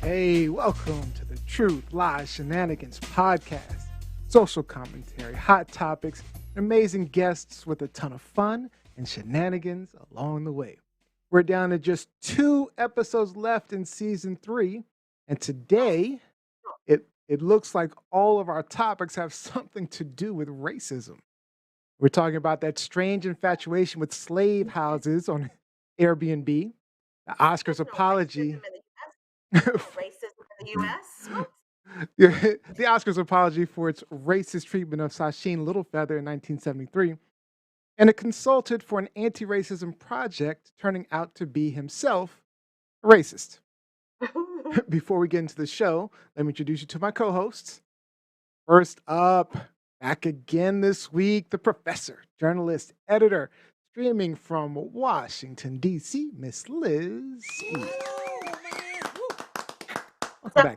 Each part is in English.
Hey, welcome to the Truth, Lies, Shenanigans podcast. Social commentary, hot topics, amazing guests with a ton of fun and shenanigans along the way. We're down to just 2 episodes left in season 3, and today it looks like all of our topics have something to do with racism. We're talking about that strange infatuation with slave houses on Airbnb, the Oscars apology. Racism in the U.S. What? The Oscars apology for its racist treatment of Sacheen Littlefeather in 1973, and a consultant for an anti-racism project turning out to be himself a racist. Before we get into the show, let me introduce you to my co-hosts. First up, back again this week, the professor, journalist, editor, streaming from Washington, D.C., Miss Liz.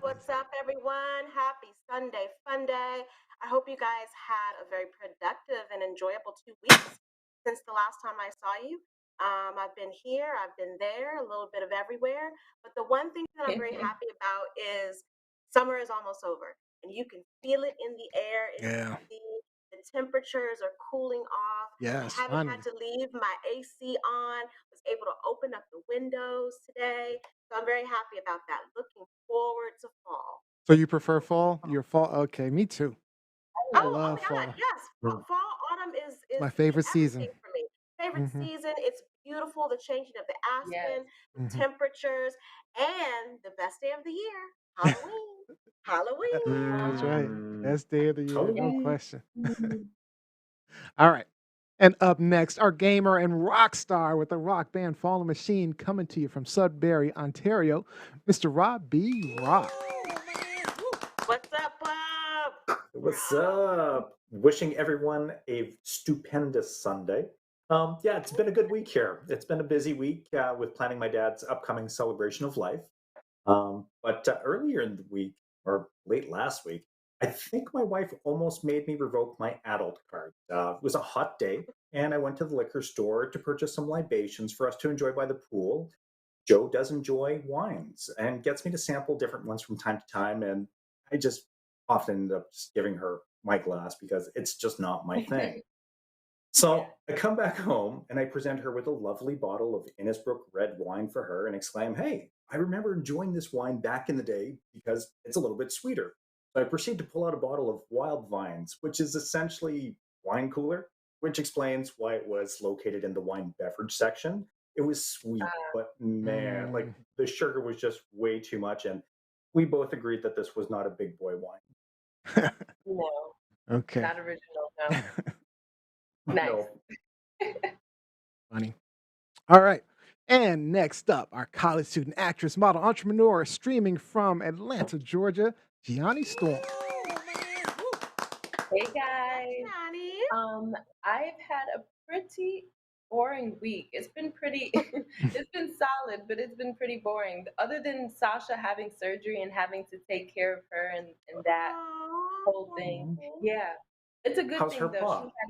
What's up, everyone? Happy Sunday, fun day. I hope you guys had a very productive and enjoyable 2 weeks since the last time I saw you. I've been here, I've been there, a little bit of everywhere. But the one thing that I'm very happy about is summer is almost over, and you can feel it in the air. The temperatures are cooling off. Yes, I haven't had to leave my AC on. Was able to open up the windows today. So I'm very happy about that. Looking forward to fall. So you prefer fall? You're fall? Okay, me too. I love my fall. God, yes. Fall, autumn is My favorite season. everything for me. Favorite season. It's beautiful. The changing of the aspen, the temperatures, and the best day of the year, Halloween. Halloween. That's right. Best day of the year, no Okay. question. All right. And up next, our gamer and rock star with the rock band Fallen Machine, coming to you from Sudbury, Ontario, Mr. Rob B. Rock. What's up, Bob? What's up? Wishing everyone a stupendous Sunday. Yeah, it's been a good week here. It's been a busy week with planning my dad's upcoming celebration of life. But earlier in the week, or late last week, I think my wife almost made me revoke my adult card. It was a hot day, and I went to the liquor store to purchase some libations for us to enjoy by the pool. Joe does enjoy wines and gets me to sample different ones from time to time, and I just often end up just giving her my glass because it's just not my thing. So I come back home and I present her with a lovely bottle of Innisbrook red wine for her and exclaim, "Hey, I remember enjoying this wine back in the day because it's a little bit sweeter." So I proceed to pull out a bottle of Wild Vines, which is essentially wine cooler, which explains why it was located in the wine beverage section. It was sweet, but man, like the sugar was just way too much. And we both agreed that this was not a big boy wine. No. Okay. Not original, no. Nice. No. Funny. All right. And next up, our college student, actress, model, entrepreneur, streaming from Atlanta, Georgia, Gianni Storm. Hey guys. Gianni. I've had a pretty boring week. It's been pretty it's been solid, but it's been pretty boring. Other than Sasha having surgery and having to take care of her and that whole thing. Yeah. It's a good How's thing her though. paw? She had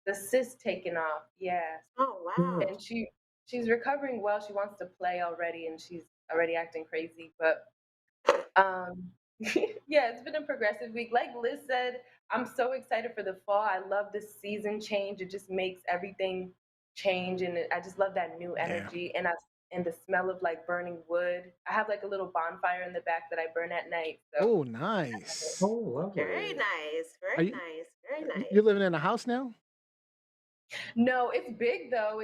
the cyst taken off. Yeah. Oh, wow. And she's recovering well. She wants to play already and she's already acting crazy. But yeah, it's been a progressive week. Like Liz said, I'm so excited for the fall. I love this season change. It just makes everything change, and I just love that new energy. And the smell of like burning wood. I have like a little bonfire in the back that I burn at night. So. Oh, nice. Oh, lovely. Very nice. Very nice. You're living in a house now? No, it's big though.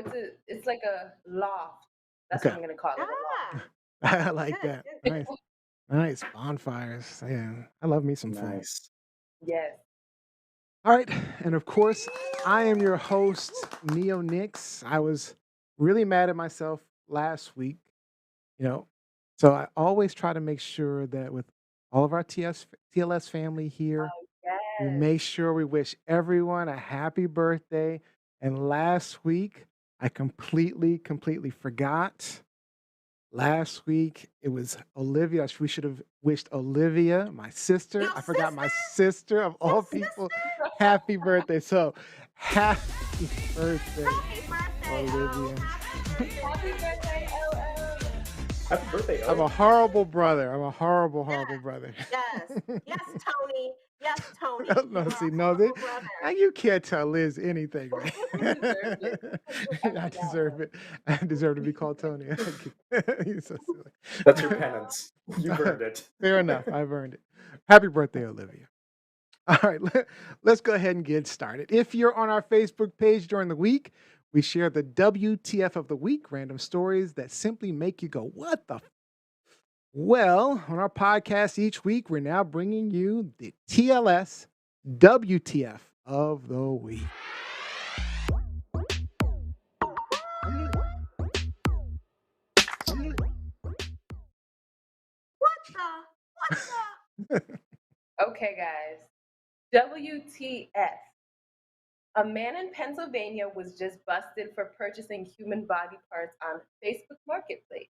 It's like a loft. That's what I'm gonna call it. I like that. Nice. Nice bonfires. Yeah, I love me some food. Nice. Yes. All right, and of course, I am your host, Neo Nix. I was really mad at myself last week, you know, so I always try to make sure that with all of our TLS family here, we Yes. make sure we wish everyone a happy birthday. And last week, I completely forgot. Last week, it was Olivia. We should have wished Olivia, my sister. Your I forgot my sister? sister of Your all people. Happy birthday. So, happy birthday, Happy birthday, Olivia. Happy birthday, LL. Happy birthday, I'm a Oh. horrible brother. I'm a horrible Yes, brother. yes, yes, Tony. Yes, Tony. You No, are see, a no, horrible brother. you can't tell Liz anything, You man. deserved it. I deserve it. I deserve to be called Tony. You're so silly. That's your penance. You've earned it. Fair enough. I've earned it. Happy birthday, Olivia. All right, let's go ahead and get started. If you're on our Facebook page during the week, we share the WTF of the week, random stories that simply make you go, what the? Well, on our podcast each week, we're now bringing you the TLS WTF of the week. What the? Okay, guys. WTF. A man in Pennsylvania was just busted for purchasing human body parts on Facebook Marketplace.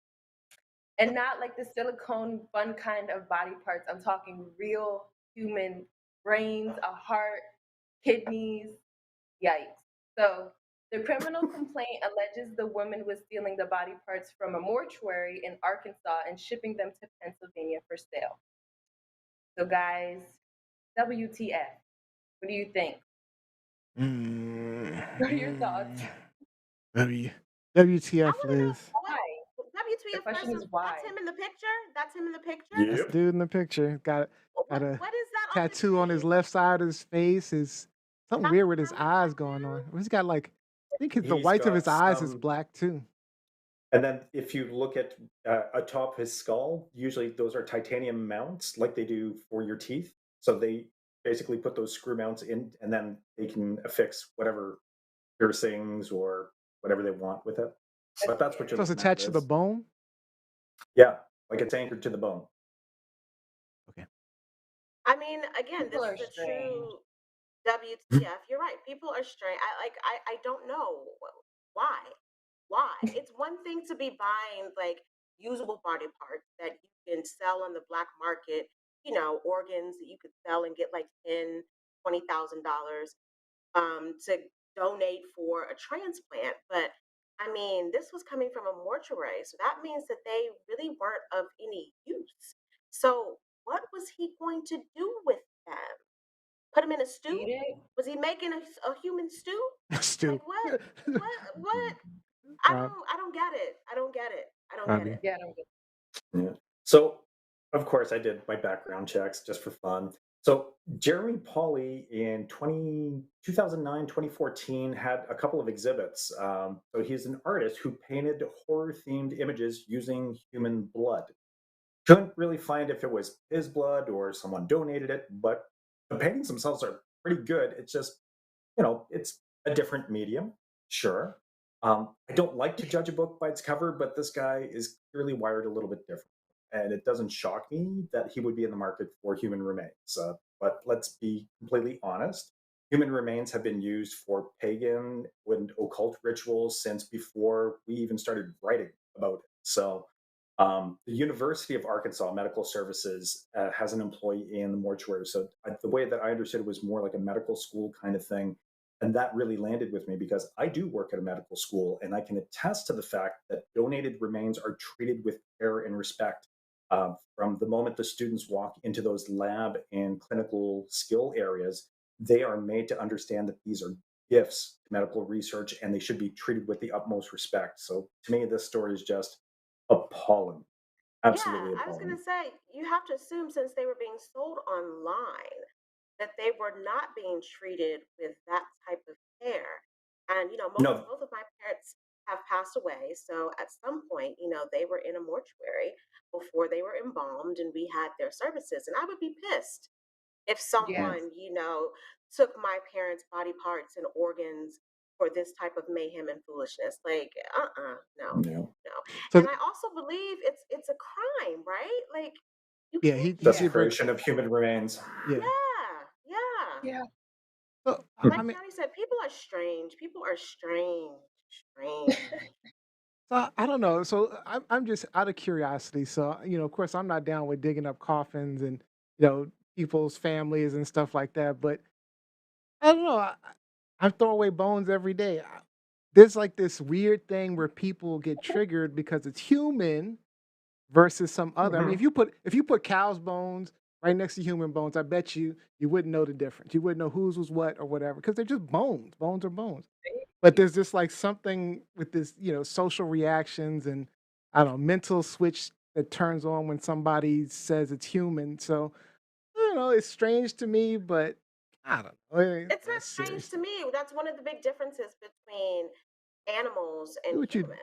And not like the silicone fun kind of body parts. I'm talking real human brains, a heart, kidneys. Yikes. So the criminal complaint alleges the woman was stealing the body parts from a mortuary in Arkansas and shipping them to Pennsylvania for sale. So guys, WTF. What do you think? What are your thoughts? WTF, Liz. Why? WTF The question versus is why. that's him in the picture? That's him in the picture? That's the Yep. dude in the picture. Got What a is that tattoo on his face? left side of his face. Is something That's weird with his really eyes going on. He's got like, I think the He's whites of his got eyes is some. black too. And then if you look at atop his skull, usually those are titanium mounts like they do for your teeth. So they basically put those screw mounts in and then they can affix whatever piercings or whatever they want with it. But that's what you're So it's looking at, attached to the Liz. bone. Yeah, like it's anchored to the bone. Okay. I mean, again, People this are is a strange. true WTF. You're right. People are strange. I don't know why. Why? It's one thing to be buying like usable body parts that you can sell on the black market, organs that you could sell and get like $10,000, $20,000 to donate for a transplant. But I mean, this was coming from a mortuary, so that means that they really weren't of any use. So what was he going to do with them? Put him in a stew? Eat it? Was he making a human stew? Stu. Like what? What? Rob. I don't get it. I don't get it. I don't get Robbie. it. Yeah, I don't get Yeah. So, of course, I did my background checks just for fun. So, Jeremy Pauly in 2009, 2014 had a couple of exhibits. So, he's an artist who painted horror themed images using human blood. Couldn't really find if it was his blood or someone donated it, but the paintings themselves are pretty good. It's just, it's a different medium, sure. I don't like to judge a book by its cover, but this guy is clearly wired a little bit different. And it doesn't shock me that he would be in the market for human remains. But let's be completely honest. Human remains have been used for pagan and occult rituals since before we even started writing about it. So the University of Arkansas Medical Services has an employee in the mortuary. So the way that I understood it was more like a medical school kind of thing. And that really landed with me because I do work at a medical school and I can attest to the fact that donated remains are treated with care and respect. From the moment the students walk into those lab and clinical skill areas, they are made to understand that these are gifts to medical research and they should be treated with the utmost respect. So to me, this story is just appalling. Yeah, Absolutely I was appalling. gonna say you have to assume since they were being sold online that they were not being treated with that type of care. And No, both of my parents have passed away. So at some point, they were in a mortuary before they were embalmed, and we had their services. And I would be pissed if Yes. someone, took my parents' body parts and organs for this type of mayhem and foolishness. Like, no, No. no. So And I also believe it's a crime, right? Like, you yeah, can't he just did bring. Desecration of human remains. Yeah. yeah, yeah. Yeah. So I Like mean, Johnny said, people are strange. People are strange, strange. so I don't know. So I'm just out of curiosity. So of course, I'm not down with digging up coffins and people's families and stuff like that. But I don't know. I throw away bones every day. There's like this weird thing where people get triggered because it's human versus some other. I mean, Mhm. if you put cow's bones right next to human bones, I bet you wouldn't know the difference. You wouldn't know whose was what or whatever because they're just bones. Bones are bones. But there's just like something with this, social reactions and I don't know, mental switch that turns on when somebody says it's human. So I don't know, it's strange to me, but I don't know. It ain't It's not that strange serious. to me. That's one of the big differences between animals Do and what you humans,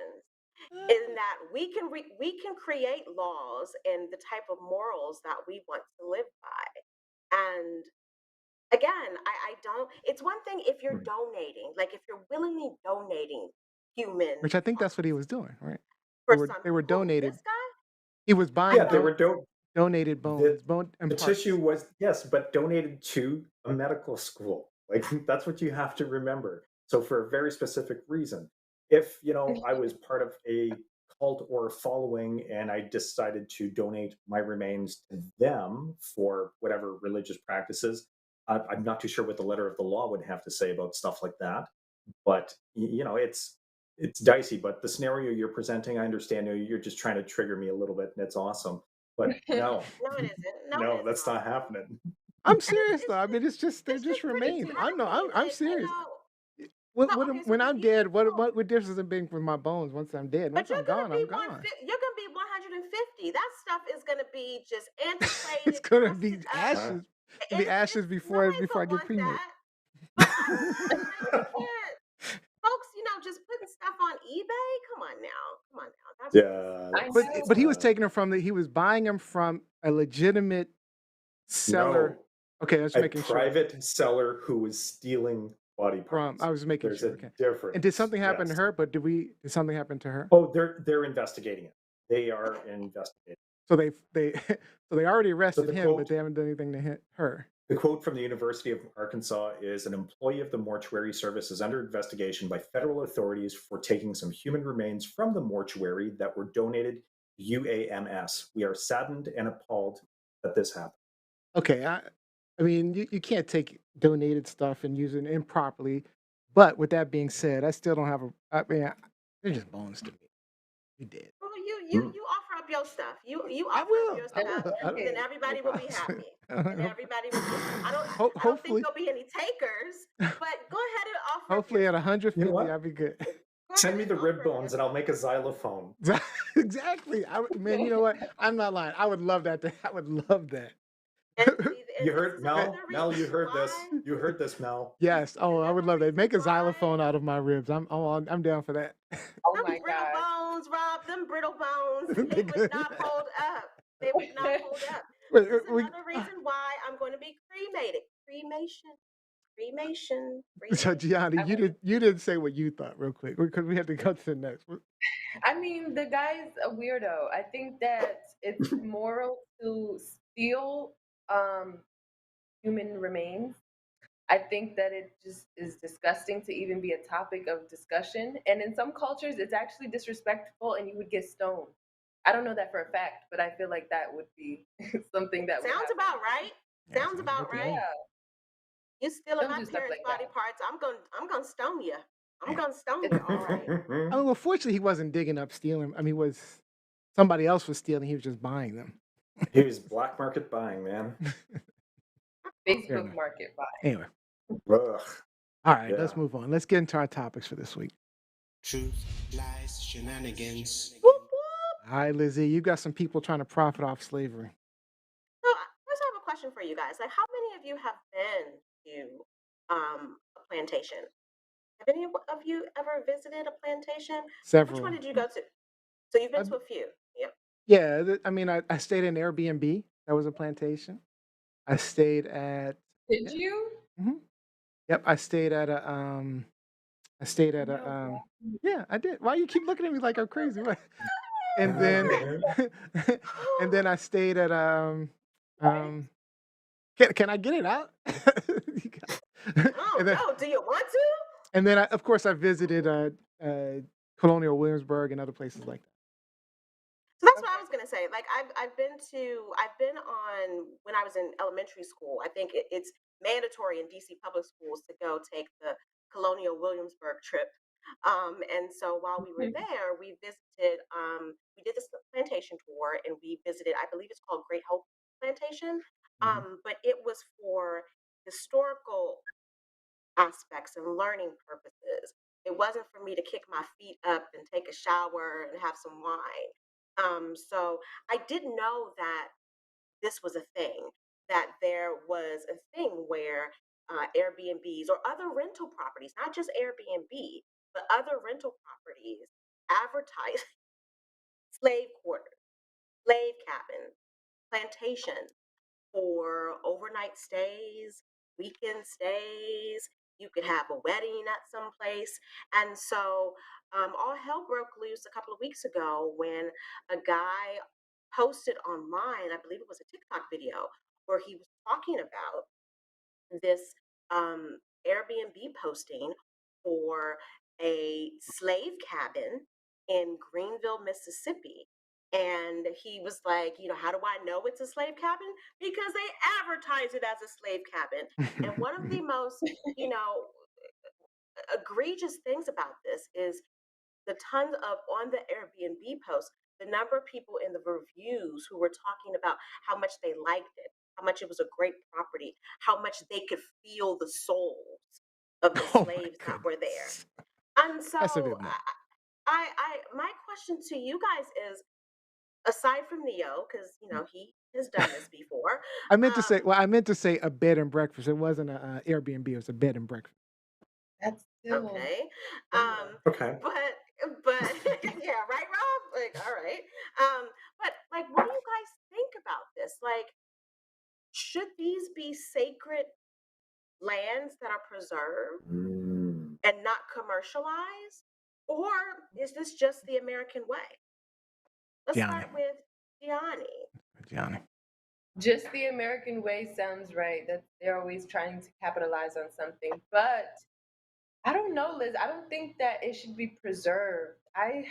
uh, in that we can create laws and the type of morals that we want to live by. And again, I don't. It's one thing if you're donating, like if you're willingly donating human which I think that's what he parts was doing, right? They for were some they were people. donated. This guy, He was I buying Yeah, they don't. were donated the bones, bone and the tissue parts. was, yes, but donated to a medical school. Like that's what you have to remember. So for a very specific reason. If, I was part of a cult or following and I decided to donate my remains to them for whatever religious practices, I'm not too sure what the letter of the law would have to say about stuff like that. But it's dicey. But the scenario you're presenting, I understand. You're just trying to trigger me a little bit, and it's awesome. But no, No, it isn't. No, no, it is that's not. not happening. I'm And serious though. I mean, they're it's just just pretty remains. I know. telling. I'm And serious. no, okay. So When for I'm you, dead, what difference does it make with my bones once I'm dead? but Once I'm gone, I'm gone. you're gonna be 150. That stuff is gonna be just It's antiquated, gonna be rusted up. Uh, ashes. It'll be ashes Nobody's before I gonna get want cremated. that. But you can't, folks. Just putting stuff on eBay. Come on now, come on now. That's just yeah, I But that's he know. was taking them he was buying them from a legitimate seller. no, Okay, I was a making sure. private seller who was stealing body I parts. was making There's sure. a Okay. And did difference. something happen to Yes. her? But did something happen to her? Oh, they're investigating it. They are investigating. So they so they already So arrested him, but they haven't done anything to hit her. the quote from the University of Arkansas is: an employee of the mortuary service is under investigation by federal authorities for taking some human remains from the mortuary that were donated to UAMS. We are saddened and appalled that this happened. Okay, I mean you can't take donated stuff and use it improperly. But with that being said, I still don't have a. I mean, they're just bones to me. You did. well. Mm. You offer up your stuff. You I offer up will. your I stuff, will. I and don't. then No everybody will be problem. happy. And everybody will be. I don't think Hopefully, there'll be any takers. But go ahead and offer up your hopefully at stuff. You know 150, what? I'll be good. Go Send ahead me and the rib offer up your bones and I'll stuff. make a xylophone. Exactly. Man, you know what? I'm not lying. I would love that. I would love that. And see, and You this heard is That- Mel? another Mel, you reason heard this. why. You heard this, Mel. yes. This is Oh, I would another love that. reason Make a xylophone why. out of my ribs. I'm down for that. Oh Them my brittle God. bones, Rob, them brittle bones, they They would good. not hold up. They would not hold up. Wait, This is we, another reason why I'm going to be cremated. Cremation, cremation, so cremation. Gianni, I mean, you didn't say what you thought real quick because we had to go to the next. the guy's a weirdo. I think that it's immoral to steal um, human remains. I think that it just is disgusting to even be a topic of discussion. And in some cultures, it's actually disrespectful and you would get stoned. I don't know that for a fact, but I feel like that would be something that would Sounds happen. about right. Yeah, Sounds sounds about good to right. me. Yeah, You stealing don't my do stuff parents' like body that. parts? I'm gonna stone you. I'm Man. gonna stone It's you. All right. I mean, well, fortunately, he wasn't digging up stealing. I mean, was somebody else was stealing? He was just buying them. He was black market buying, man. Fair Facebook enough. market buy. Anyway, Ugh. all right, Yeah. let's move on. Let's get into our topics for this week. Truth, lies, shenanigans. Whoop whoop. All right, Lizzie, you got some people trying to profit off slavery. So first, I have a question for you guys. Like, how many of you have been to a plantation? Have any of you ever visited a plantation? Which one Several. did you go to? So you've been I, to a few. Yep. yeah, I mean, I stayed in Airbnb. That was a plantation. I stayed at. Did Yeah, you? mhm. Yep, I stayed at a. I stayed at a. No Yeah, I did. Why you keep looking at me like I'm crazy? What? And then, way. and then I stayed at um. Can I get it out? You got- Oh and then no, do you want to? and then of course I visited uh Colonial Williamsburg and other places like that. So that's what I Okay. was gonna say. Like I've been on when I was in elementary school. I think it's mandatory in DC public schools to go take the Colonial Williamsburg trip. And so while we were there, we visited. We did this plantation tour, and we visited. I believe it's called Great Hope Plantation. Mhm. But it was for historical aspects and learning purposes. It wasn't for me to kick my feet up and take a shower and have some wine. So I didn't know that this was a thing, that there was a thing where Airbnbs or other rental properties, not just Airbnb, but other rental properties advertise slave quarters, slave cabins, plantations for overnight stays, weekend stays. You could have a wedding at some place. And so all hell broke loose a couple of weeks ago when a guy posted online, I believe it was a TikTok video, where he was talking about this Airbnb posting for a slave cabin in Greenville, Mississippi. And he was like, how do I know it's a slave cabin? Because they advertise it as a slave cabin. And one of the most, you know, egregious things about this is the tons of on the Airbnb posts, the number of people in the reviews who were talking about how much they liked it, how much it was a great property, how much they could feel the souls of the Oh my slaves that were there. goodness, And that's a so bit much. my question to you guys is, aside from Neo, because he has done this before. I meant to say, Um, well, I meant to say a bed and breakfast. It wasn't a Airbnb. It was a bed and breakfast. That's still okay, similar. um, but yeah, right, Rob. Like, all right. But like, what do you guys think about this? Like, should these be sacred lands that are preserved Mm. and not commercialized? Or is this just the American way? Let's Gianni, start with Gianni. Gianni. Just the American way sounds right. That they're always trying to capitalize on something. But I don't know, Liz. I don't think that it should be preserved. I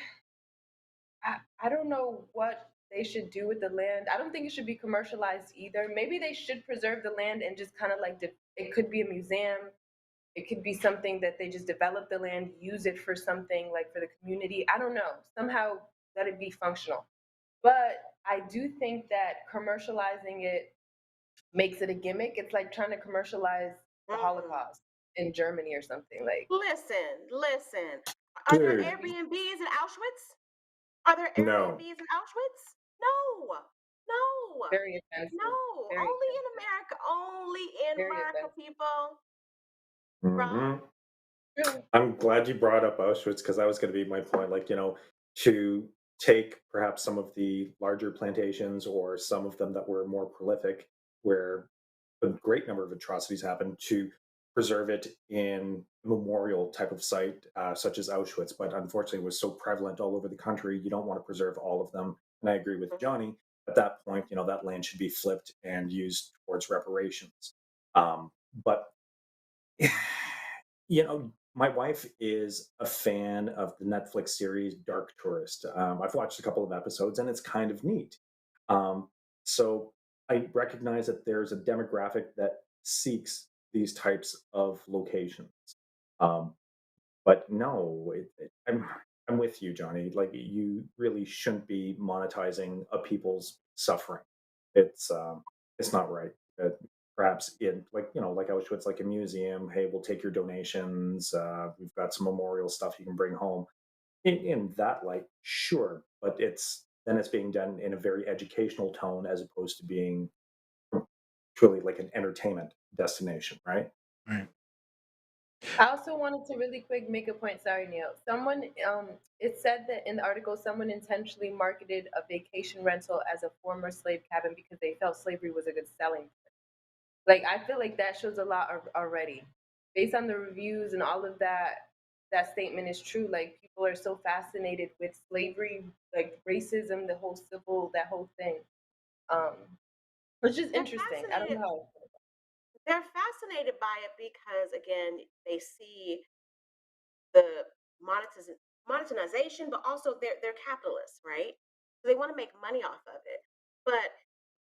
don't know what they should do with the land. I don't think it should be commercialized either. Maybe they should preserve the land and just kind of like it could be a museum. It could be something that they just develop the land, use it for something like for the community. I don't know. Somehow let it be functional. But I do think that commercializing it makes it a gimmick. It's like trying to commercialize the Mm. Holocaust in Germany or something. Like, Listen. Are there Dude, Airbnbs in Auschwitz? Are there no. Airbnbs in Auschwitz? No, no, very offensive. no. Very Only in offensive. America. Only in Very America, offensive. people. Rob? Hmm. True. I'm glad you brought up Auschwitz because that was going to be my point. Like, to take perhaps some of the larger plantations or some of them that were more prolific, where a great number of atrocities happened, to preserve it in a memorial type of site, such as Auschwitz. But unfortunately, it was so prevalent all over the country. You don't want to preserve all of them. And I agree with Mhm. Johnny. At that point, that land should be flipped and used towards reparations. But my wife is a fan of the Netflix series Dark Tourist. I've watched a couple of episodes and it's kind of neat. Um, so I recognize that there's a demographic that seeks these types of locations. Um, but no, I'm with you, Johnny. Like, you really shouldn't be monetizing a people's suffering. It's um, it's not right. Perhaps in, like Auschwitz, like a museum. Hey, we'll take your donations. We've got some memorial stuff you can bring home. In that light, sure, but it's being done in a very educational tone as opposed to being truly like an entertainment destination, right? Right. I also wanted to really quick make a point. Sorry, Neil. Someone, it said that in the article, someone intentionally marketed a vacation rental as a former slave cabin because they felt slavery was a good selling point. Like, I feel like that shows a lot already, based on the reviews and all of that. That statement is true. Like, people are so fascinated with slavery, like racism, the whole civil, that whole thing. Um, which is They're interesting. I don't fascinated. know. They're fascinated by it because, again, they see the monetization, but also they're capitalists, right? So they want to make money off of it, but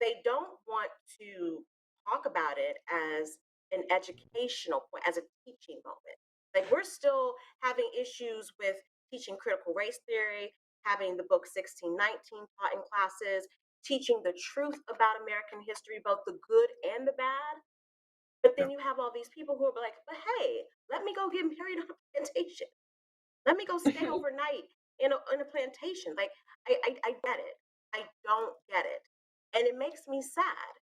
they don't want to talk about it as an educational point, as a teaching moment. Like, we're still having issues with teaching critical race theory, having the book 1619 taught in classes, teaching the truth about American history, both the good and the bad. But Yeah. then you have all these people who are like, but hey, let me go get married on a plantation. Let me go stay overnight in a plantation. Like, I get it. I don't get it. And it makes me sad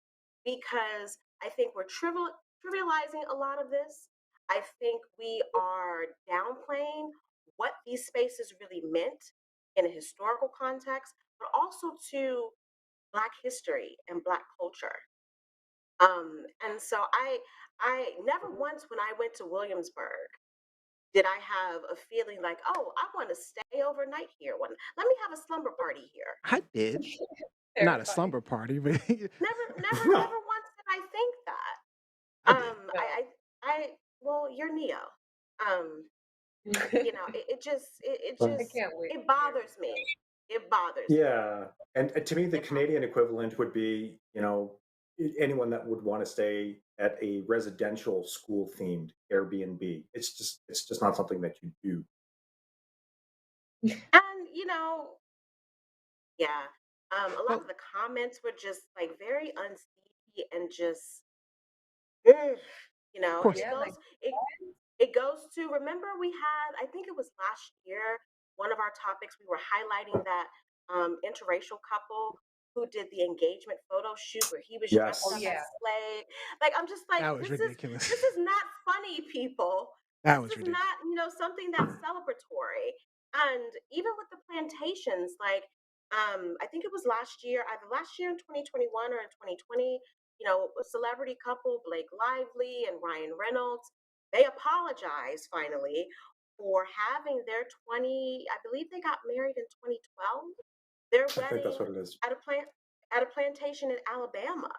because I think we're trivializing a lot of this. I think we are downplaying what these spaces really meant in a historical context, but also to Black history and Black culture. And so I never once when I went to Williamsburg did I have a feeling like, oh, I want to stay overnight here. Let me have a slumber party here. I did. Not a Terrifying. slumber party, but Never once did I think that. I did. I well, you're Neo. Um, I can't wait. it bothers me. It bothers me. Yeah, and to me, the It bothers Canadian equivalent would be, anyone that would want to stay at a residential school themed Airbnb. It's just not something that you do. And yeah, a lot Well, of the comments were just like very unsteady and just, ugh, of and course. Yeah, like it goes to, remember we had, I think it was last year, one of our topics, we were highlighting that interracial couple who did the engagement photo shoot where he was dressed oh up Yes. as yeah, slave. Like, I'm just like, That was ridiculous. this is not funny, people. That This was is ridiculous. not, something that's celebratory. And even with the plantations, like, I think it was last year, either last year in 2021 or in 2020, a celebrity couple, Blake Lively and Ryan Reynolds, they apologized finally for having their 20, I believe they got married in 2012, their I think that's wedding what it is. at a plantation in Alabama.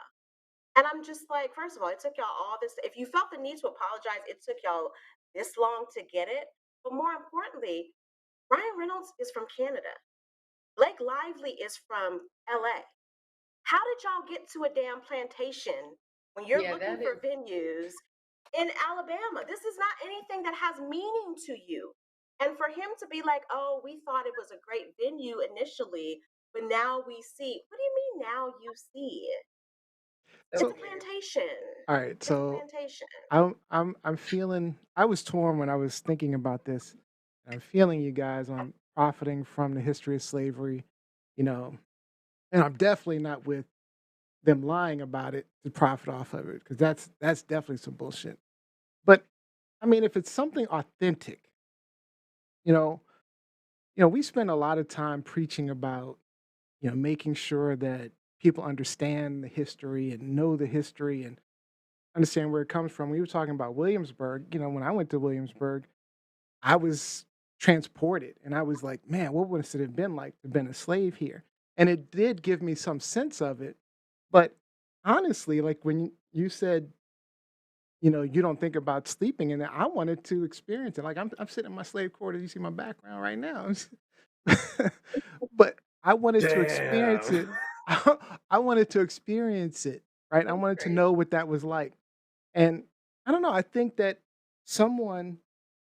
And I'm just like, first of all, it took y'all all this. If you felt the need to apologize, it took y'all this long to get it. But more importantly, Ryan Reynolds is from Canada. Blake Lively is from LA. How did y'all get to a damn plantation when you're yeah, looking that for is. venues in Alabama? This is not anything that has meaning to you. And for him to be like, oh, we thought it was a great venue initially, but now we see. What do you mean now you see? So It's a So, weird. plantation. all right. It's a So plantation. I'm feeling. I was torn when I was thinking about this. I'm feeling you guys on profiting from the history of slavery, you know, and I'm definitely not with them lying about it to profit off of it because that's definitely some bullshit. But I mean, if it's something authentic, you know, we spend a lot of time preaching about, making sure that people understand the history and know the history and understand where it comes from. We were talking about Williamsburg. When I went to Williamsburg, I was transported and I was like, man, what would it have been like to have been a slave here? And it did give me some sense of it. But honestly, like when you said, you don't think about sleeping in there, I wanted to experience it. Like I'm sitting in my slave quarters. You see my background right now. But I wanted to experience Damn. it. I wanted to experience it, right? I That's wanted to crazy. know what that was like. And I don't know, I think that someone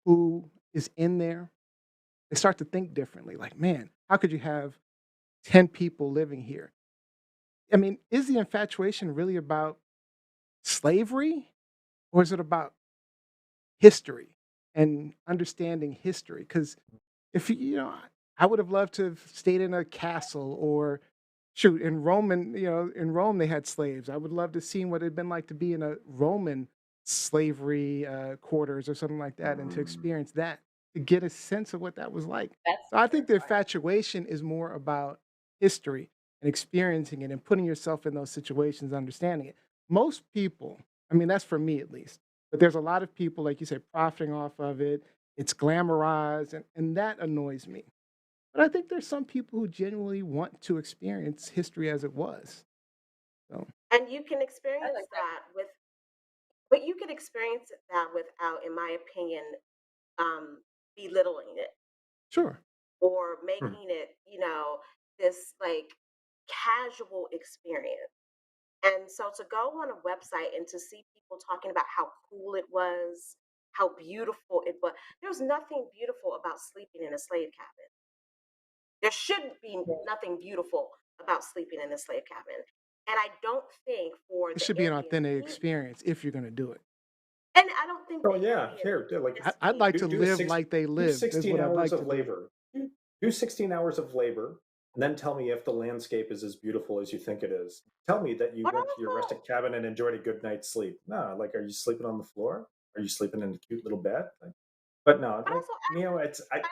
who is in there, they start to think differently. Like, man, how could you have 10 people living here? I mean, is the infatuation really about slavery or is it about history and understanding history? Because if I would have loved to have stayed in a castle or shoot in Roman, in Rome they had slaves. I would love to see what it'd been like to be in a Roman slavery quarters or something like that, and to experience that, to get a sense of what that was like. That's So I think the terrifying. infatuation is more about history and experiencing it and putting yourself in those situations, understanding it. Most people, I mean, that's for me at least, but there's a lot of people, like you said, profiting off of it. It's glamorized, and that annoys me. But I think there's some people who genuinely want to experience history as it was. So And you can I experience like that. that with, but you can experience that without, in my opinion, belittling it sure. or Hmm. making it, this like casual experience. And so to go on a website and to see people talking about how cool it was, how beautiful it was, there's nothing beautiful about sleeping in a slave cabin. There should be Yeah. nothing beautiful about sleeping in a slave cabin. And I don't think for It the should be an authentic Airbnb, experience if you're going to do it. and I don't think Oh the yeah, Airbnb here, like I'd like industry, to do live like they do lived, is 16 what I'd hours like to of do. labor. Do 16 hours of labor, and then tell me if the landscape is as beautiful as you think it is. Tell me that you but went to your also, rustic cabin and enjoyed a good night's sleep. No, like, are you sleeping on the floor? Are you sleeping in a cute little bed? Like, but no, but like, also, I, I,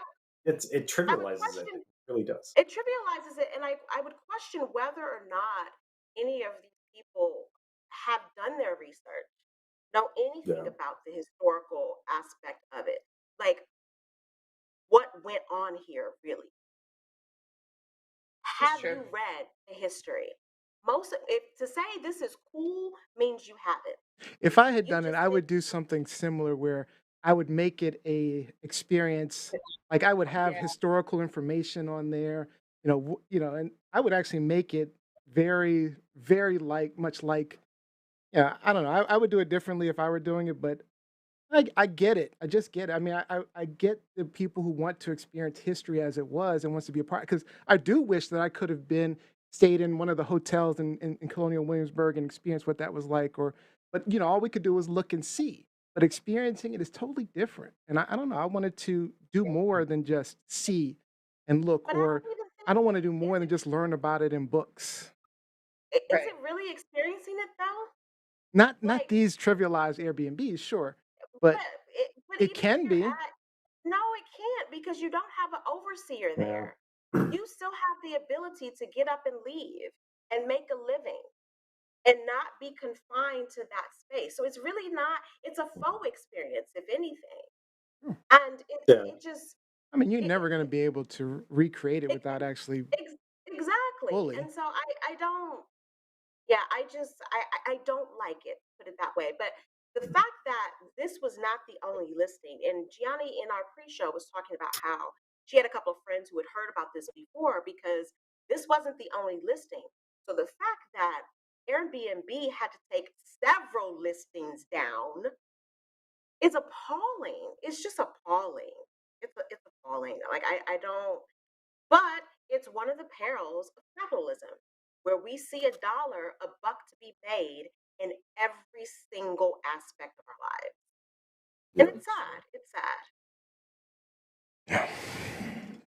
it I would trivializes it. question, It really does. it trivializes it, and I would question whether or not any of these people have done their research, know anything Yeah. about the historical aspect of it. Like, what went on here, really? It's Have true. you read the history? Most, if to say this is cool means you haven't. If I had You done it, just I did. would do something similar where I would make it a experience. Like I would have Yeah. historical information on there, and I would actually make it very, very like much like, yeah, I don't know. I would do it differently if I were doing it, but I get it. I just get it. I mean, I get the people who want to experience history as it was and wants to be a part. Because I do wish that I could have stayed in one of the hotels in Colonial Williamsburg and experienced what that was like. But all we could do was look and see. But experiencing it is totally different. And I don't know. I wanted to do more than just see and look, But I or don't even I think don't want to do more is than just learn about it in books. is Right. it really experiencing it though? Not Like, these trivialized Airbnbs, sure, but but it even if can you're be. at, no, it can't because you don't have an overseer Yeah. there. You still have the ability to get up and leave and make a living and not be confined to that space. So it's really not. It's a faux experience, if anything, and Yeah. it just I mean, you're it, never gonna it, be able to recreate it it, without actually exactly. fully. And so I don't. Yeah, I don't like it, put it that way. But the fact that this was not the only listing, and Gianni in our pre-show was talking about how she had a couple of friends who had heard about this before because this wasn't the only listing. So the fact that Airbnb had to take several listings down is appalling. It's just appalling. It's appalling. Like I don't, but it's one of the perils of capitalism, where we see a dollar, a buck to be made in every single aspect of our lives. And Yeah. it's sad. It's sad. Yeah.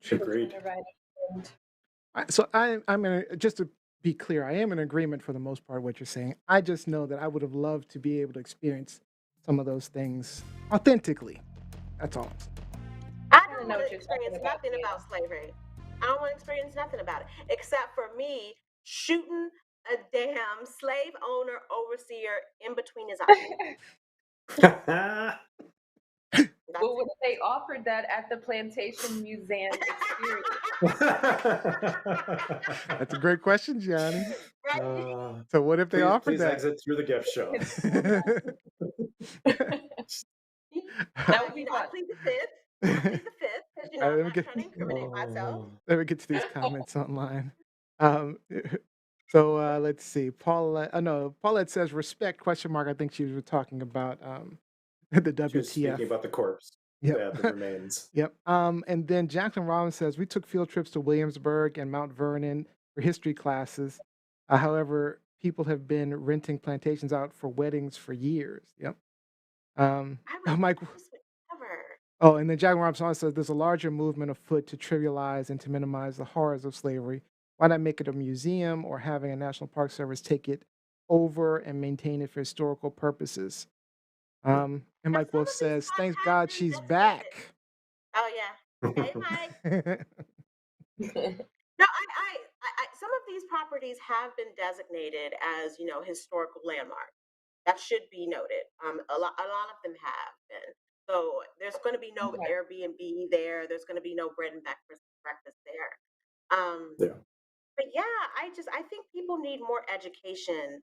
It's Agreed. never right. And I'm just to be clear, I am in agreement for the most part what you're saying. I just know that I would have loved to be able to experience some of those things authentically. That's all. I I kind of don't know want what to you're talking experience about. nothing about slavery. I don't want to experience nothing about it, except for me shooting a damn slave owner overseer in between his eyes. That's Well, what it. if they offered that at the Plantation Museum experience? That's a great question, Gianni. Right? Uh, So what if they offered please that? exit through the gift shop. That would be I fun. plead the fifth. I plead the fifth because All right, I'm not trying to incriminate myself. Oh, let me get to these comments online. Um, so let's see. Paulette, no, Paulette says respect question mark. I think she was talking about the she was WTF. speaking about the corpse. Yep. Yeah, the remains. Yep. And then Jackson Rollins says we took field trips to Williamsburg and Mount Vernon for history classes. However, people have been renting plantations out for weddings for years. Yep. I would, Mike. I just would never. Oh, and then Jack Robinson says there's a larger movement afoot to trivialize and to minimize the horrors of slavery. Why not make it a museum or having a National Park Service take it over and maintain it for historical purposes? And Now, Mike some Wolf of these says, spots "Thanks have God been she's designated. back." Oh yeah. Hey, Mike. No, some of these properties have been designated as, historical landmarks. That should be noted. A lot of them have been. So there's going to be no Okay. Airbnb there. There's going to be no bread and breakfast there. Yeah. But yeah, I think people need more education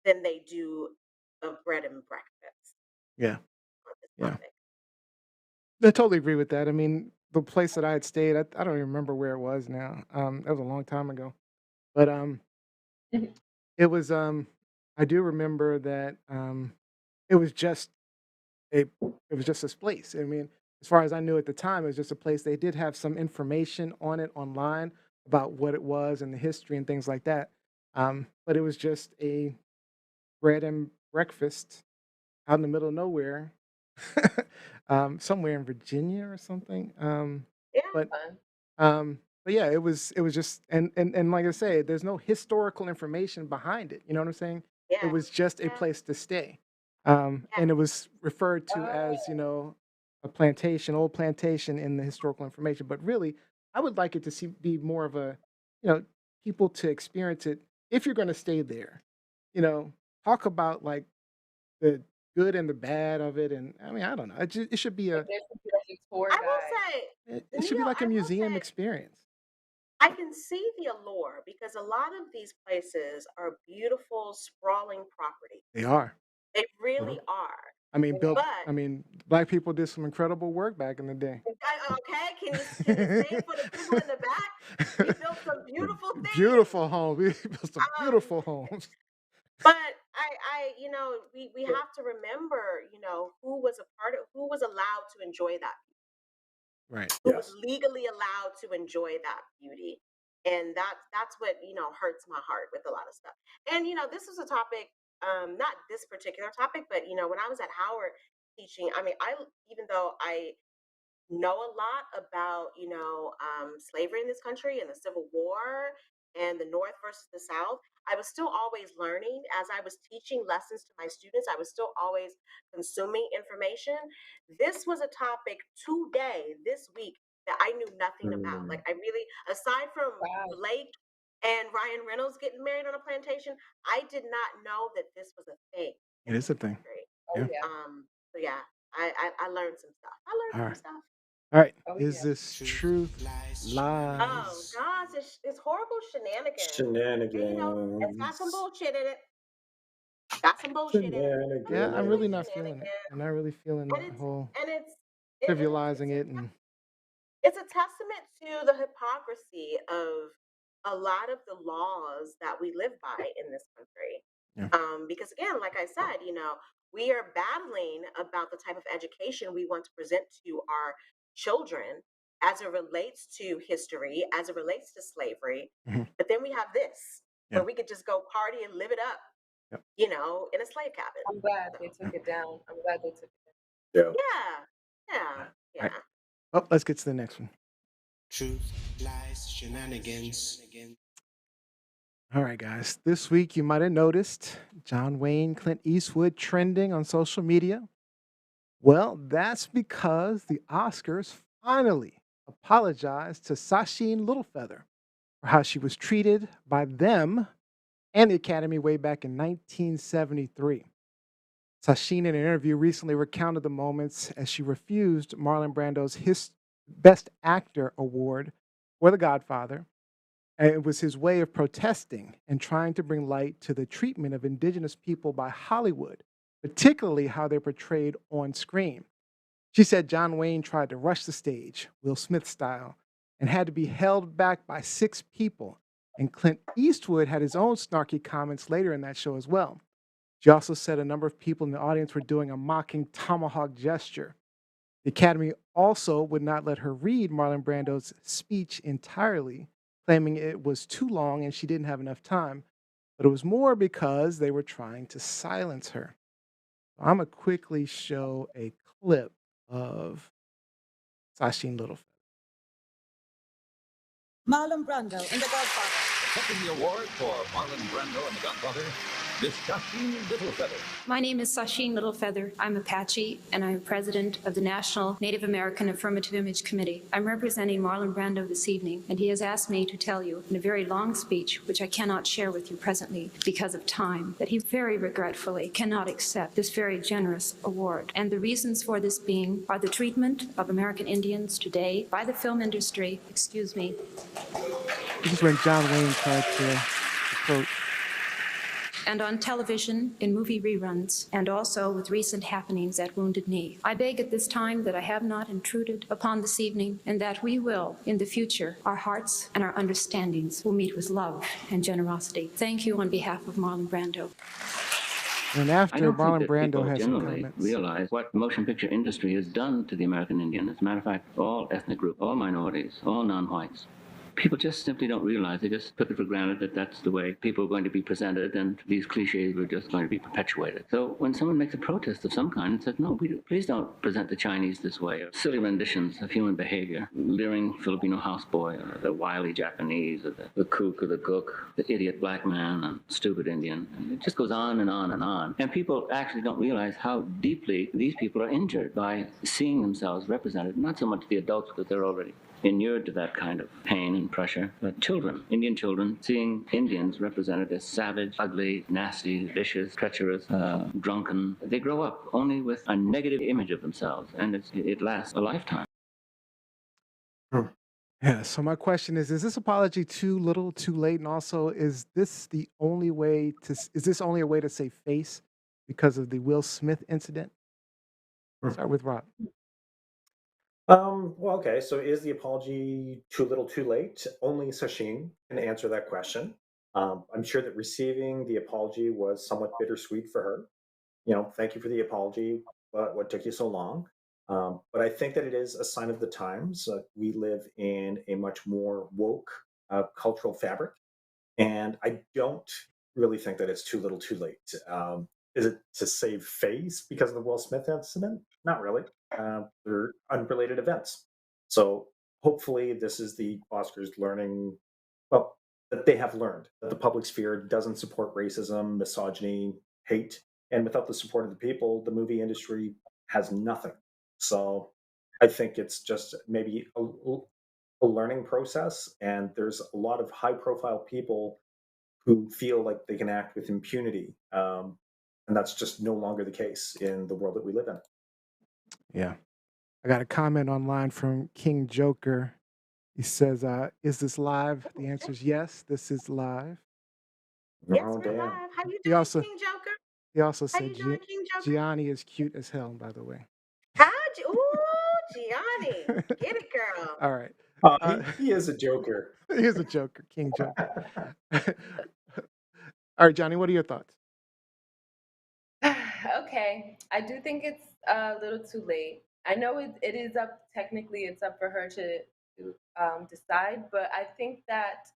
than they do of bread and breakfast Yeah, on this yeah. topic. I totally agree with that. I mean, the place that I had stayed, I don't even remember where it was now. That was a long time ago. But it was I do remember that it was just it was just this place. I mean, as far as I knew at the time, it was just a place. They did have some information on it online about what it was and the history and things like that. But it was just a bread and breakfast out in the middle of nowhere, somewhere in Virginia or something. Yeah, But Fun. yeah, it was just and like I say, there's no historical information behind it. You know what I'm saying? It yeah, was just a yeah, place to stay, yeah, and it was referred to as Oh, a plantation, old plantation in the historical information. But really, I would like it to be more of a you know people to experience it if you're going to stay there. You know, talk about like the good and the bad of it, and I mean, I don't know. It should be like a there should be like a tour I will guide. say, it should be Neil, like a I will museum say, experience. I can see the allure because a lot of these places are beautiful, sprawling properties. They are. They really Mhm. are. I mean, Yeah. But black people did some incredible work back in the day. okay, can you sing for the people in the back? We built some beautiful things. Beautiful homes. We built some Um, beautiful homes. but we have to remember, who was a part of, who was allowed to enjoy that, Right. who was Yes. legally allowed to enjoy that beauty. And that's what, hurts my heart with a lot of stuff. And this is a topic, not this particular topic, but when I was at Howard teaching, I mean, even though I know a lot about slavery in this country and the Civil War and the North versus the South, I was still always learning as I was teaching lessons to my students. I was still always consuming information. This was a topic today, this week, that I knew nothing about. Mm. Like, I really, aside from Wow. Blake and Ryan Reynolds getting married on a plantation, I did not know that this was a thing It in is this a thing. country. Oh Yeah. yeah. So yeah, I learned some stuff. I learned All some right. stuff. All right. Oh Is yeah. this Truth, truth? lies, Oh shenanigans. Lies. gosh, it's horrible shenanigans. And it's got some Shenanigans. bullshit in it. Got some bullshit in it. But it's Yeah, I'm mostly really Shenanigans. not feeling it. shenanigans. I'm not really feeling And that it's whole and it's trivializing it and it's a testament to the hypocrisy of a lot of the laws that we live by in this country. yeah. Because again, like I said, we are battling about the type of education we want to present to our children as it relates to history, as it relates to slavery. Mhm. But then we have this Yeah. where we could just go party and live it up, Yep. in a slave cabin. I'm glad So they took Yep. it down. I'm glad they took it Yeah. yeah, yeah, All right. yeah. Well, let's get to the next one. Truth, lies, shenanigans. All right, guys. This week, you might have noticed John Wayne, Clint Eastwood trending on social media. Well, that's because the Oscars finally apologized to Sacheen Littlefeather for how she was treated by them and the Academy way back in 1973. Sacheen, in an interview recently, recounted the moments as she refused Marlon Brando's Best Actor award for The Godfather. And it was his way of protesting and trying to bring light to the treatment of indigenous people by Hollywood, particularly how they're portrayed on screen. She said John Wayne tried to rush the stage, Will Smith style, and had to be held back by 6 people. And Clint Eastwood had his own snarky comments later in that show as well. She also said a number of people in the audience were doing a mocking tomahawk gesture. The Academy also would not let her read Marlon Brando's speech entirely, claiming it was too long and she didn't have enough time. But it was more because they were trying to silence her. I'm going to quickly show a clip of Sacheen Littlefeather. Marlon Brando in The Godfather. Accepting the award for Marlon Brando and The Godfather, Miss Sacheen Littlefeather. My name is Sacheen Littlefeather. I'm Apache, and I'm president of the National Native American Affirmative Image Committee. I'm representing Marlon Brando this evening, and he has asked me to tell you in a very long speech, which I cannot share with you presently because of time, that he very regretfully cannot accept this very generous award. And the reasons for this being are the treatment of American Indians today by the film industry, This is when John Wayne tried to approach. And on television, in movie reruns, and also with recent happenings at Wounded Knee. I beg at this time that I have not intruded upon this evening, and that we will, in the future, our hearts and our understandings will meet with love and generosity. Thank you on behalf of Marlon Brando. And after Marlon Brando has some generally comments. realize what the motion picture industry has done to the American Indian. As a matter of fact, all ethnic groups, all minorities, all non-whites. People just simply don't realize. They just took it for granted that that's the way people are going to be presented, and these cliches were just going to be perpetuated. So when someone makes a protest of some kind and says, no, please don't present the Chinese this way, or silly renditions of human behavior, leering Filipino houseboy, or the wily Japanese, or the kook or the gook, the idiot black man, and stupid Indian. And it just goes on and on and on. And people actually don't realize how deeply these people are injured by seeing themselves represented, not so much the adults, because they're already inured to that kind of pain and pressure, but children, Indian children, seeing Indians represented as savage, ugly, nasty, vicious, treacherous, drunken. They grow up only with a negative image of themselves, and it lasts a lifetime. Yeah, so my question is this apology too little, too late? And also, is this only a way to save face because of the Will Smith incident? Start with Rob. Well, okay. So is the apology too little, too late? Only Sacheen can answer that question. I'm sure that receiving the apology was somewhat bittersweet for her. Thank you for the apology, but what took you so long? But I think that it is a sign of the times. We live in a much more woke cultural fabric, and I don't really think that it's too little, too late. Is it to save face because of the Will Smith incident? Not really. They're unrelated events. So hopefully, this is the Oscars learning, well, that they have learned that the public sphere doesn't support racism, misogyny, hate. And without the support of the people, the movie industry has nothing. So I think it's just maybe a learning process. And there's a lot of high profile people who feel like they can act with impunity. And that's just no longer the case in the world that we live in. Yeah. I got a comment online from King Joker. He says, is this live? The answer is yes, this is live. Yes, we're live. How you doing, King Joker? He also said King Joker? Gianni is cute as hell, by the way. Ooh, Gianni. Get it, girl. All right. He is a joker. He is a joker, King Joker. All right, Johnny, what are your thoughts? Okay, I do think it's a little too late. I know it is up, technically it's up for her to decide, but I think that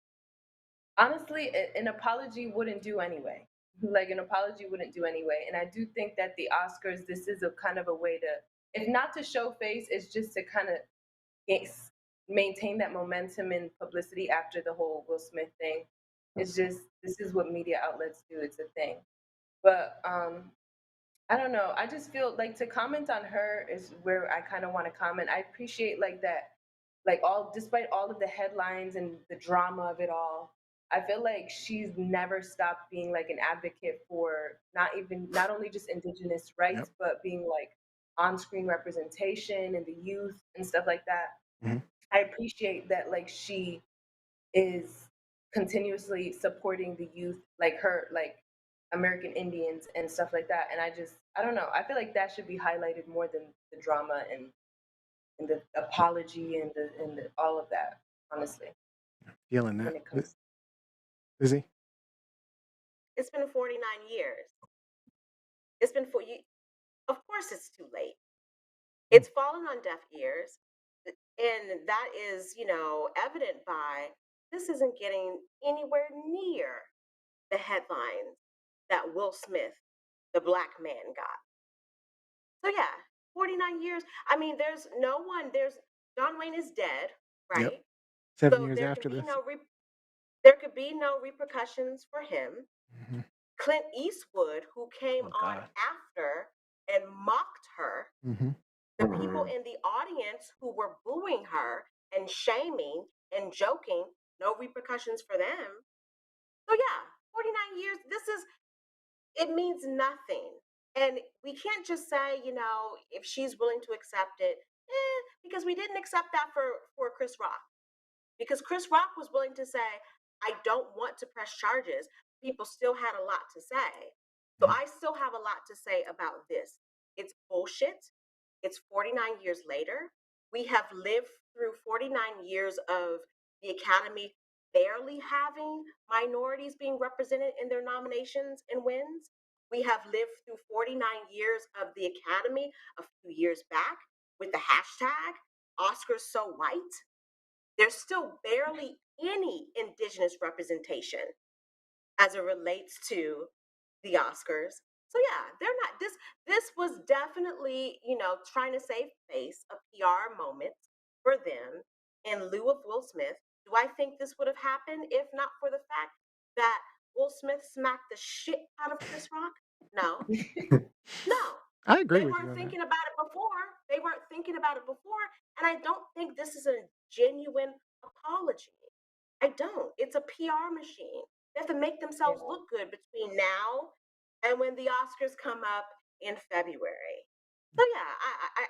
honestly, an apology wouldn't do anyway. Like an apology wouldn't do anyway. And I do think that the Oscars, this is a kind of a way to, if not to show face, it's just to kind of maintain that momentum and publicity after the whole Will Smith thing. It's just, this is what media outlets do. It's a thing. But I don't know. I just feel like to comment on her is where I kind of want to comment. I appreciate like that, like despite all of the headlines and the drama of it all, I feel like she's never stopped being like an advocate for not only just indigenous rights, but being like on-screen representation and the youth and stuff like that. Mm-hmm. I appreciate that like she is continuously supporting the youth, like her, like American Indians and stuff like that. And I don't know. I feel like that should be highlighted more than the drama and the apology and the all of that, honestly. Feeling that. Izzy? It's been 49 years. It's been of course it's too late. It's fallen on deaf ears. And that is, evident by this isn't getting anywhere near the headlines that Will Smith, the black man, got. So yeah, 49 years. I mean, John Wayne is dead, right? Yep. 7 years after this. There could be no repercussions for him. Mm-hmm. Clint Eastwood, who came on after and mocked her, the people in the audience who were booing her and shaming and joking, no repercussions for them. So yeah, 49 years, it means nothing. And we can't just say, if she's willing to accept it, because we didn't accept that for Chris Rock. Because Chris Rock was willing to say, I don't want to press charges. People still had a lot to say. So I still have a lot to say about this. It's bullshit. It's 49 years later. We have lived through 49 years of the Academy barely having minorities being represented in their nominations and wins. We have lived through 49 years of the Academy a few years back with the hashtag Oscars So White. There's still barely any Indigenous representation as it relates to the Oscars. So yeah, they're not this was definitely, trying to save face, a PR moment for them in lieu of Will Smith. Do I think this would have happened if not for the fact that Will Smith smacked the shit out of Chris Rock? No. No. I agree They with weren't you on thinking about it before. They weren't thinking about it before. And I don't think this is a genuine apology. I don't. It's a PR machine. They have to make themselves look good between now and when the Oscars come up in February. So yeah,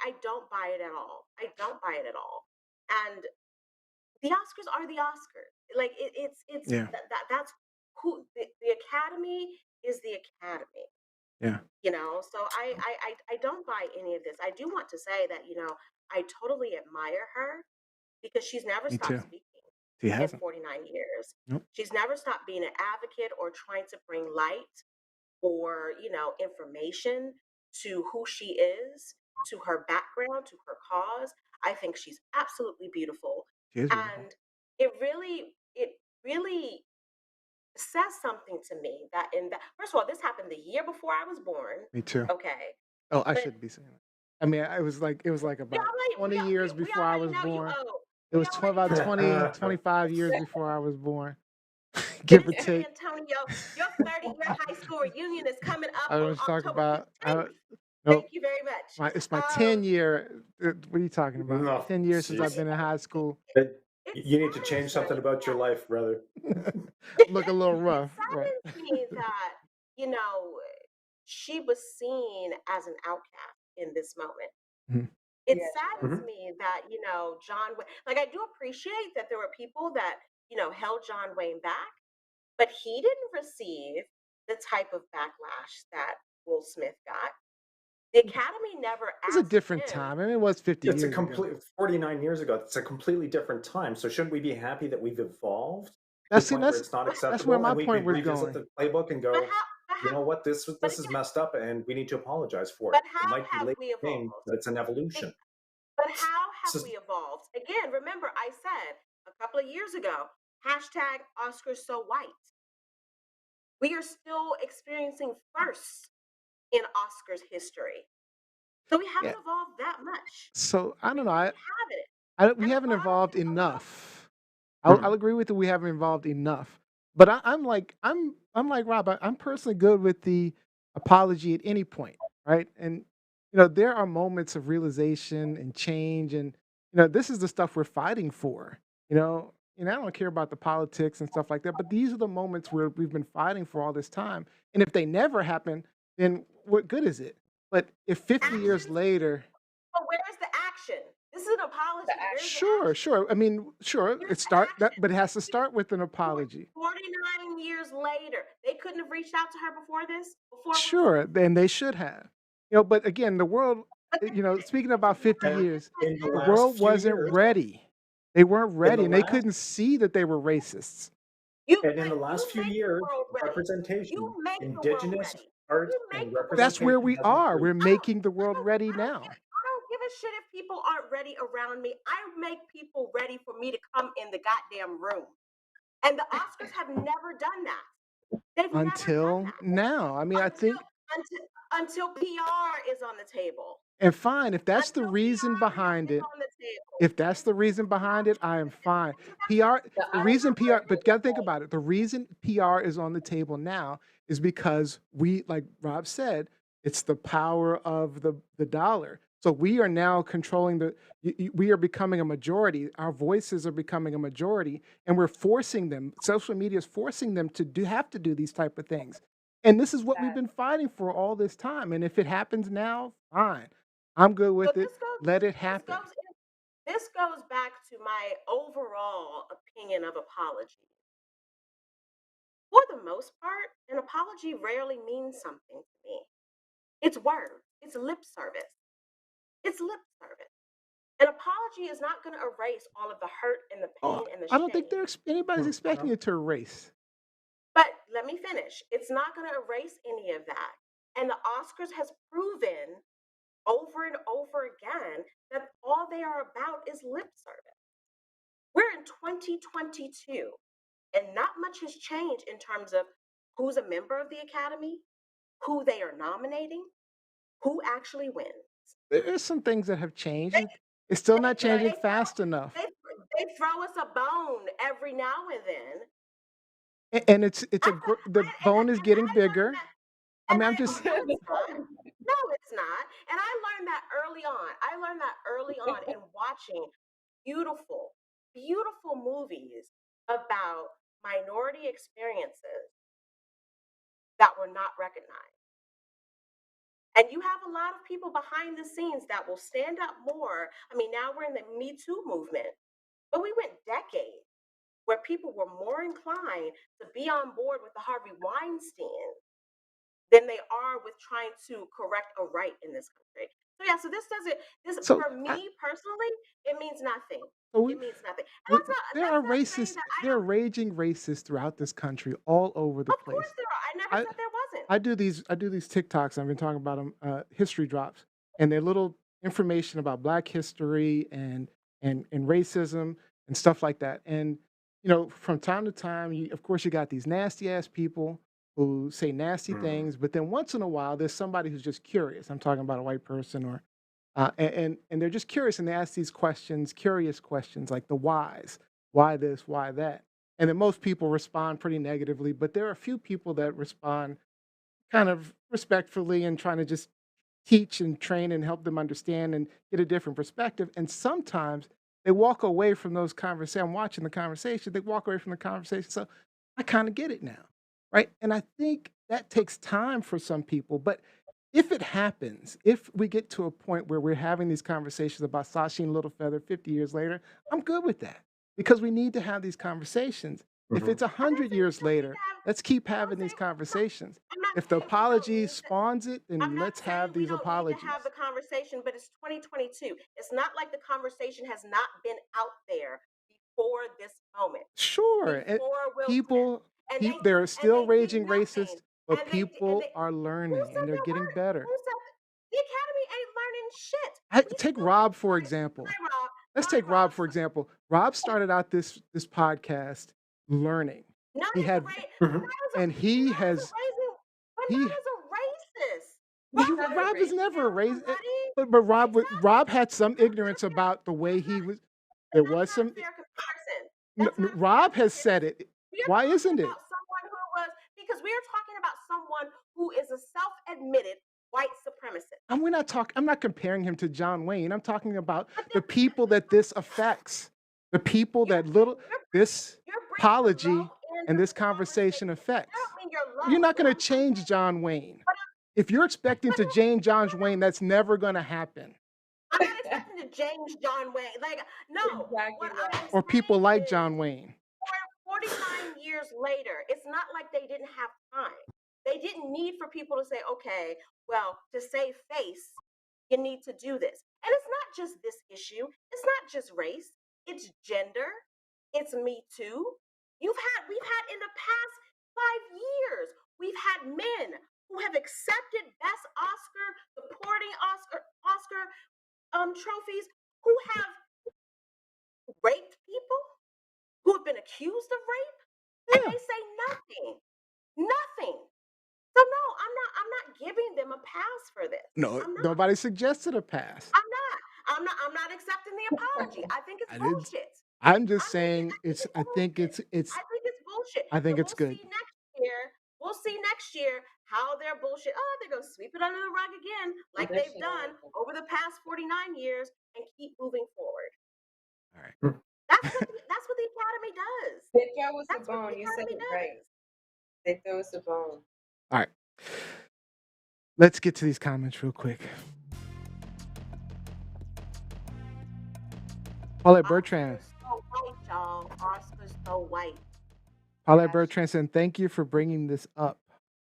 I don't buy it at all. I don't buy it at all. And the Oscars are the Oscars. Like that's who the Academy is. The Academy. Yeah. So I don't buy any of this. I do want to say that, I totally admire her because she's never Me stopped too. speaking She in hasn't. 49 years. Nope. She's never stopped being an advocate or trying to bring light or, information to who she is, to her background, to her cause. I think she's absolutely beautiful. She is beautiful. And it really says something to me that first of all, this happened the year before I was born. Me too. Okay. Oh, I shouldn't be saying that. I mean, it was like about 20 years before I was born. It was about 20, 25 years before I was born. Give or take. Antonio, your 30-year high school reunion is coming up I on was talking October about 15th. Thank you very much. It's my 10-year. What are you talking about? No, 10 years since I've been in high school. You need to change something about your life, brother. Look a little rough. It saddens me that, she was seen as an outcast in this moment. Mm-hmm. It saddens me that, John Wayne, like I do appreciate that there were people that, held John Wayne back, but he didn't receive the type of backlash that Will Smith got. The Academy never asked. It was a different time. I mean, it was 50 years ago. 49 years ago. It's a completely different time. So shouldn't we be happy that we've evolved? It's not acceptable. That's where my point was revisit going. the playbook and go, you know what, this is messed up, and we need to apologize for it. But how it might be have late we evolved? but it's an evolution. But how have we evolved? Again, remember I said a couple of years ago, hashtag Oscars So White. We are still experiencing firsts in Oscars history. So we haven't evolved that much. So I don't know. We haven't evolved enough. I'll agree with you. We haven't evolved enough. But I'm like Rob. I'm personally good with the apology at any point, right? And there are moments of realization and change, and this is the stuff we're fighting for. I don't care about the politics and stuff like that, but these are the moments where we've been fighting for all this time. And if they never happen, then what good is it? But if 50 years later, but where's the action? This is an apology. Sure. I mean, sure. But it has to start with an apology. 49 years later, they couldn't have reached out to her before this. Sure, and they should have. But again, the world. Speaking about 50 years, the world wasn't ready. They weren't ready, and they couldn't see that they were racists. And in the last few years, representation, indigenous art, and representation. That's where we are. We're making the world ready now. I don't give a shit if people aren't ready around me. I make people ready for me to come in the goddamn room. And the Oscars have never done that. They've until never done that. Now. I mean, I think until PR is on the table. And fine, if that's the reason behind it. If that's the reason behind it, I am fine. PR, No, the I reason don't PR, but agree you gotta with think that. about it. The reason PR is on the table now is because we, like Rob said, it's the power of the dollar. So we are now controlling we are becoming a majority. Our voices are becoming a majority, and we're forcing them. Social media is forcing them to have to do these type of things. And this is what we've That. been fighting for all this time. And if it happens now, fine. I'm good So with it. Let it this happen. goes in, this goes back to my overall opinion of apology. For the most part, an apology rarely means something to me. It's words. It's lip service. It's lip service. An apology is not going to erase all of the hurt and the Oh, pain and the I don't think shame. anybody's expecting No. it to erase. But let me finish. It's not going to erase any of that. And the Oscars has proven over and over again that all they are about is lip service. We're in 2022, and not much has changed in terms of who's a member of the Academy, who they are nominating, who actually wins. There's some things that have changed. They, It's still they, not they, changing they, throw, fast enough. they throw us a bone every now and then. And the bone is And getting I learned bigger. that, I and mean, I, I'm just no, it's not. No, it's not. And I learned that early on. I learned that early on in watching beautiful, beautiful movies about minority experiences that were not recognized. And you have a lot of people behind the scenes that will stand up more. I mean, now we're in the Me Too movement, but we went decades where people were more inclined to be on board with the Harvey Weinstein than they are with trying to correct a right in this country. So yeah, so this so for I, me personally, it means nothing. so It means nothing. And we, that's not saying that I there are don't. raging racists throughout this country, all over the Of course place. there are. I never I said there wasn't. I do these TikToks. I've been talking about them, history drops, and they're little information about Black history and racism and stuff like that. And from time to time, of course, you got these nasty ass people who say nasty Mhm. things, but then once in a while, there's somebody who's just curious. I'm talking about a white person, or and they're just curious, and they ask these questions, curious questions like the whys, why this, why that, and then most people respond pretty negatively, but there are a few people that respond kind of respectfully and trying to just teach and train and help them understand and get a different perspective. And sometimes they walk away from those conversations. I'm watching the conversation, they walk away from the conversation. So I kind of get it now. Right. And I think that takes time for some people. But if it happens, if we get to a point where we're having these conversations about Sacheen Littlefeather 50 years later, I'm good with that because we need to have these conversations. If it's Mhm. I'm not 100 saying we years don't need later, to have. let's keep I'm having these saying conversations. I'm not If the saying we don't apology need to. spawns it, I'm then not let's saying have we these don't need to have apologies. the conversation, but it's 2022. It's not like the conversation has not been out there before this moment, Sure, before Will Smith, people, and there are still they did raging nothing, racists, but and people they. are Who learning and said they're there getting weren't? better. Who said the Academy ain't learning shit? We Take still Rob have for like example. hi Rob, Let's hi take Rob Rob. for example. Rob started out this podcast learning. Not He as a had ra- Mhm. and he not as a has racist, but not he as a racist. he Rob Not a wasn't Rob was race. never a down race, somebody. but Exactly. Rob had some ignorance about the way he was. There That's was not a some. fair comparison. That's not a fair Rob has said comparison. it. We are Why talking isn't it? about someone who was because we are talking about someone who is a self-admitted white supremacist. And we're not talking. I'm not comparing him to John Wayne. I'm talking about But the people that this affects, the people you're that this you're bringing the low apology end and of this the conversation conversation. I affects. don't mean you're You're low. not going to change John Wayne. But If you're expecting but to change John Wayne, that's never going to happen. I'm not expecting to change John Wayne. Like no, Exactly what I right. am Or people saying like is John Wayne. 49 years later, it's not like they didn't have time. They didn't need for people to say, okay, well, to save face, you need to do this. And it's not just this issue, it's not just race, it's gender, it's Me Too. We've had in the past 5 years, we've had men who have accepted best Oscar, supporting Oscar trophies, who have raped people, who have been accused of rape, and Yeah. they say nothing. Nothing. So no, I'm not giving them a pass for this. No, I'm not. nobody suggested a pass. I'm not. I'm not accepting the apology. I think it's I didn't. bullshit. I'm just saying it's. I think it's. I think it's bullshit. I think But it's good. We'll see next year how their bullshit. Oh, they're gonna sweep it under the rug again, like they've done over the past 49 years, and keep moving forward. All right. That's what the Academy does. They throw us a bone. You said it right. They throw us a bone. All right. Let's get to these comments real quick. Paulette Bertrand. Oscar's so white, y'all. Oscar's so white. Paulette Bertrand said, "Thank you for bringing this up."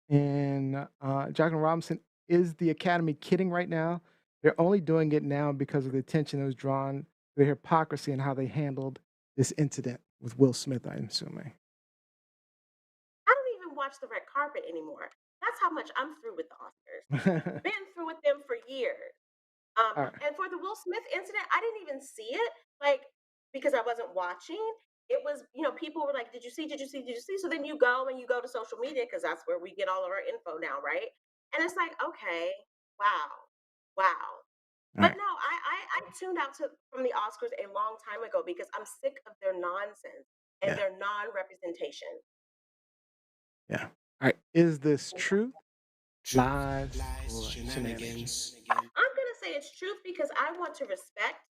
And Jacqueline Robinson, is the Academy kidding right now? They're only doing it now because of the attention that was drawn to the hypocrisy and how they handled this incident with Will Smith, I'm assuming. I don't even watch the red carpet anymore. That's how much I'm through with the Oscars. Been through with them for years. Right. And for the Will Smith incident, I didn't even see it, like, because I wasn't watching. It was, people were like, did you see? So then you go to social media, because that's where we get all of our info now, right? And it's like, okay, wow. But no, I tuned out from the Oscars a long time ago because I'm sick of their nonsense and their non-representation. Yeah. All right. Is this truth, lies, or shenanigans? I'm gonna say it's truth because I want to respect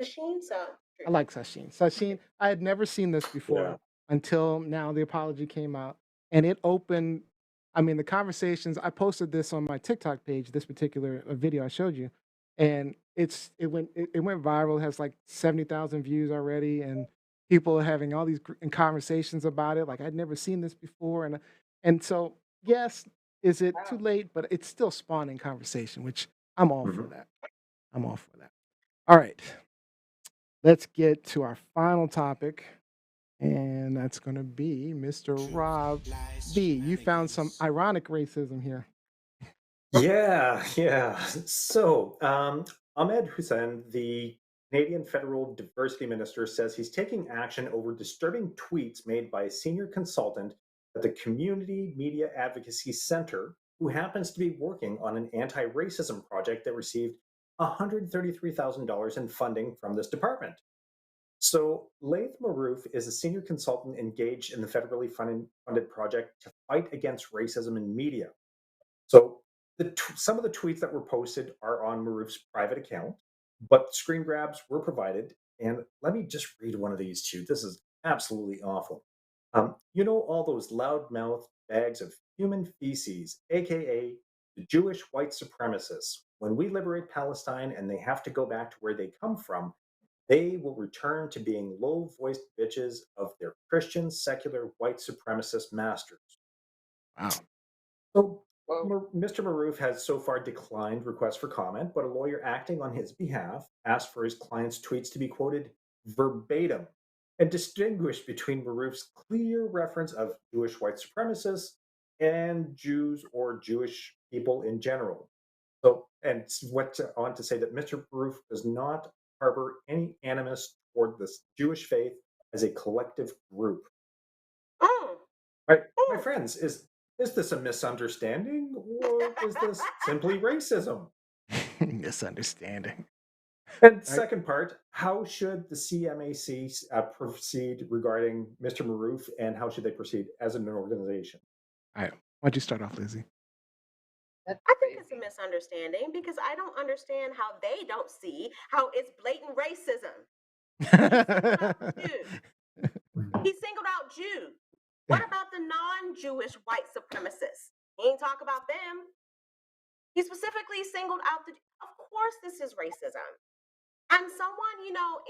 Sacheen. So truth. I like Sacheen. Sacheen, I had never seen this before until now. The apology came out, and it opened. I mean, the conversations. I posted this on my TikTok page. This particular video I showed you, and it went viral. It has like 70,000 views already, and people are having all these conversations about it. Like I'd never seen this before, and so yes, is it too late? But it's still spawning conversation, which I'm all for that. I'm all for that. All right. Let's get to our final topic, and that's going to be Mr. Rob B. You found some ironic racism here. Yeah. So, Ahmed Hussein, the Canadian Federal Diversity Minister, says he's taking action over disturbing tweets made by a senior consultant at the Community Media Advocacy Center, who happens to be working on an anti-racism project that received $133,000 in funding from this department. So, Laith Maroof is a senior consultant engaged in the federally funded project to fight against racism in media. So, some of the tweets that were posted are on Maroof's private account, but screen grabs were provided. And let me just read one of these to you. This is absolutely awful. All those loudmouth bags of human feces, aka the Jewish white supremacists. When we liberate Palestine and they have to go back to where they come from, they will return to being low-voiced bitches of their Christian, secular, white supremacist masters. Wow. So Mr. Maroof has so far declined requests for comment, but a lawyer acting on his behalf asked for his client's tweets to be quoted verbatim and distinguished between Maroof's clear reference of Jewish white supremacists and Jews or Jewish people in general. So, and I want to say that Mr. Maroof does not harbor any animus toward this Jewish faith as a collective group. Right, my friends, is this a misunderstanding or is this simply racism? Misunderstanding. And second part, how should the CMAC proceed regarding Mr. Maroof, and how should they proceed as an organization? All right. Why'd you start off, Lizzie? I think it's a misunderstanding because I don't understand how they don't see how it's blatant racism. He singled out Jews. What about the non-Jewish white supremacists? He ain't talk about them. He specifically singled out of course this is racism. And someone,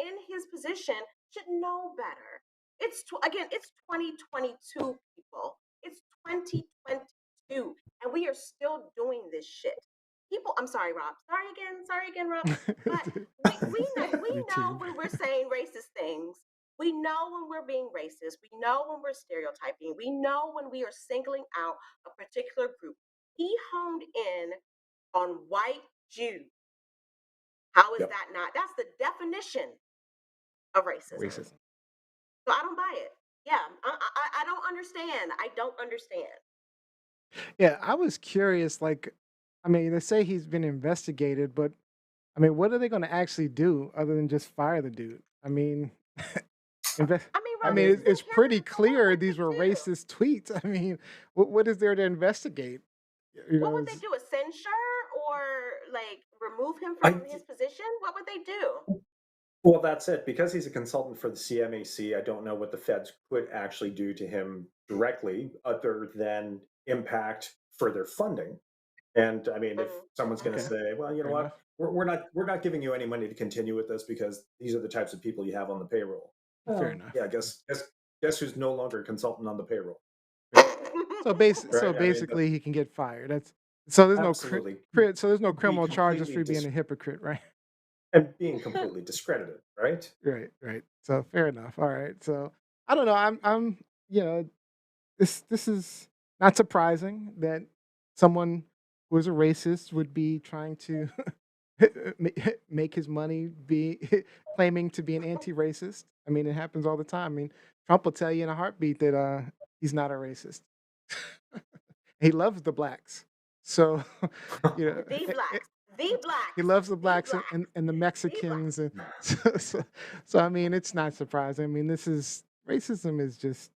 in his position should know better. It's 2022, people. It's 2022, and we are still doing this shit. People, I'm sorry, Rob. Sorry again, Rob. But we know when we're saying racist things. We know when we're being racist. We know when we're stereotyping. We know when we are singling out a particular group. He honed in on white Jews. How is that not? That's the definition of racism. So I don't buy it. Yeah, I don't understand. I don't understand. Yeah, I was curious, like, I mean, they say he's been investigated, but I mean, what are they going to actually do other than just fire the dude? I mean, invest. I mean, I I mean, mean, it's releasing him, pretty but what clear would these they were do? racist tweets. I mean, what is there to investigate? You What know, would they do? A censure or like remove him I from his position? What would they do? well, that's it. Because he's a consultant for the CMAC, I don't know what the feds could actually do to him directly, other than impact further funding. And I mean, if someone's going to okay, say, "Well, you know fair what, enough. we're not giving you any money to continue with this because these are the types of people you have on the payroll." Fair Well, enough. yeah, guess who's no longer a consultant on the payroll, So right? I mean, basically, he can get fired. That's so there's no absolutely so there's no be criminal charges completely for being a hypocrite, right? and being completely discredited, right? Right, right. So fair enough. All right. So I don't know. I'm you know this is not surprising that someone who is a racist would be trying to make his money be claiming to be an anti-racist. I mean, it happens all the time. I mean, Trump will tell you in a heartbeat that he's not a racist. He loves the blacks. So, you know, The blacks, the he blacks, loves the the blacks blacks, and the the blacks. Mexicans. And so, I mean, it's not surprising. I mean, this is racism is just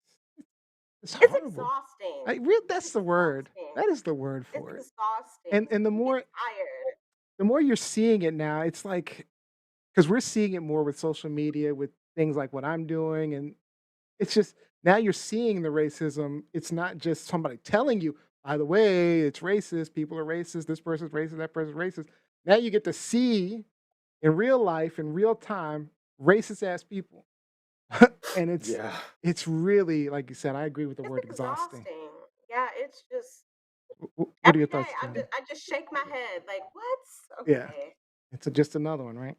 it's It's horrible. exhausting. It's That's the word. exhausting. That is the word It's for it. exhausting. And You get tired. the more you're seeing it now, it's like because we're seeing it more with social media, with things like what I'm doing, and it's just now you're seeing the racism. It's not just somebody telling you, by the way, it's racist. People are racist. This person's racist. That person's racist. Now you get to see in real life, in real time, racist ass people, and Yeah. it's really like you said. I agree with the It's word exhausting. exhausting. Yeah, it's just What are your every day thoughts, I'm Johnny? just I just shake my head like, what? Yeah, Okay. it's just another one, right?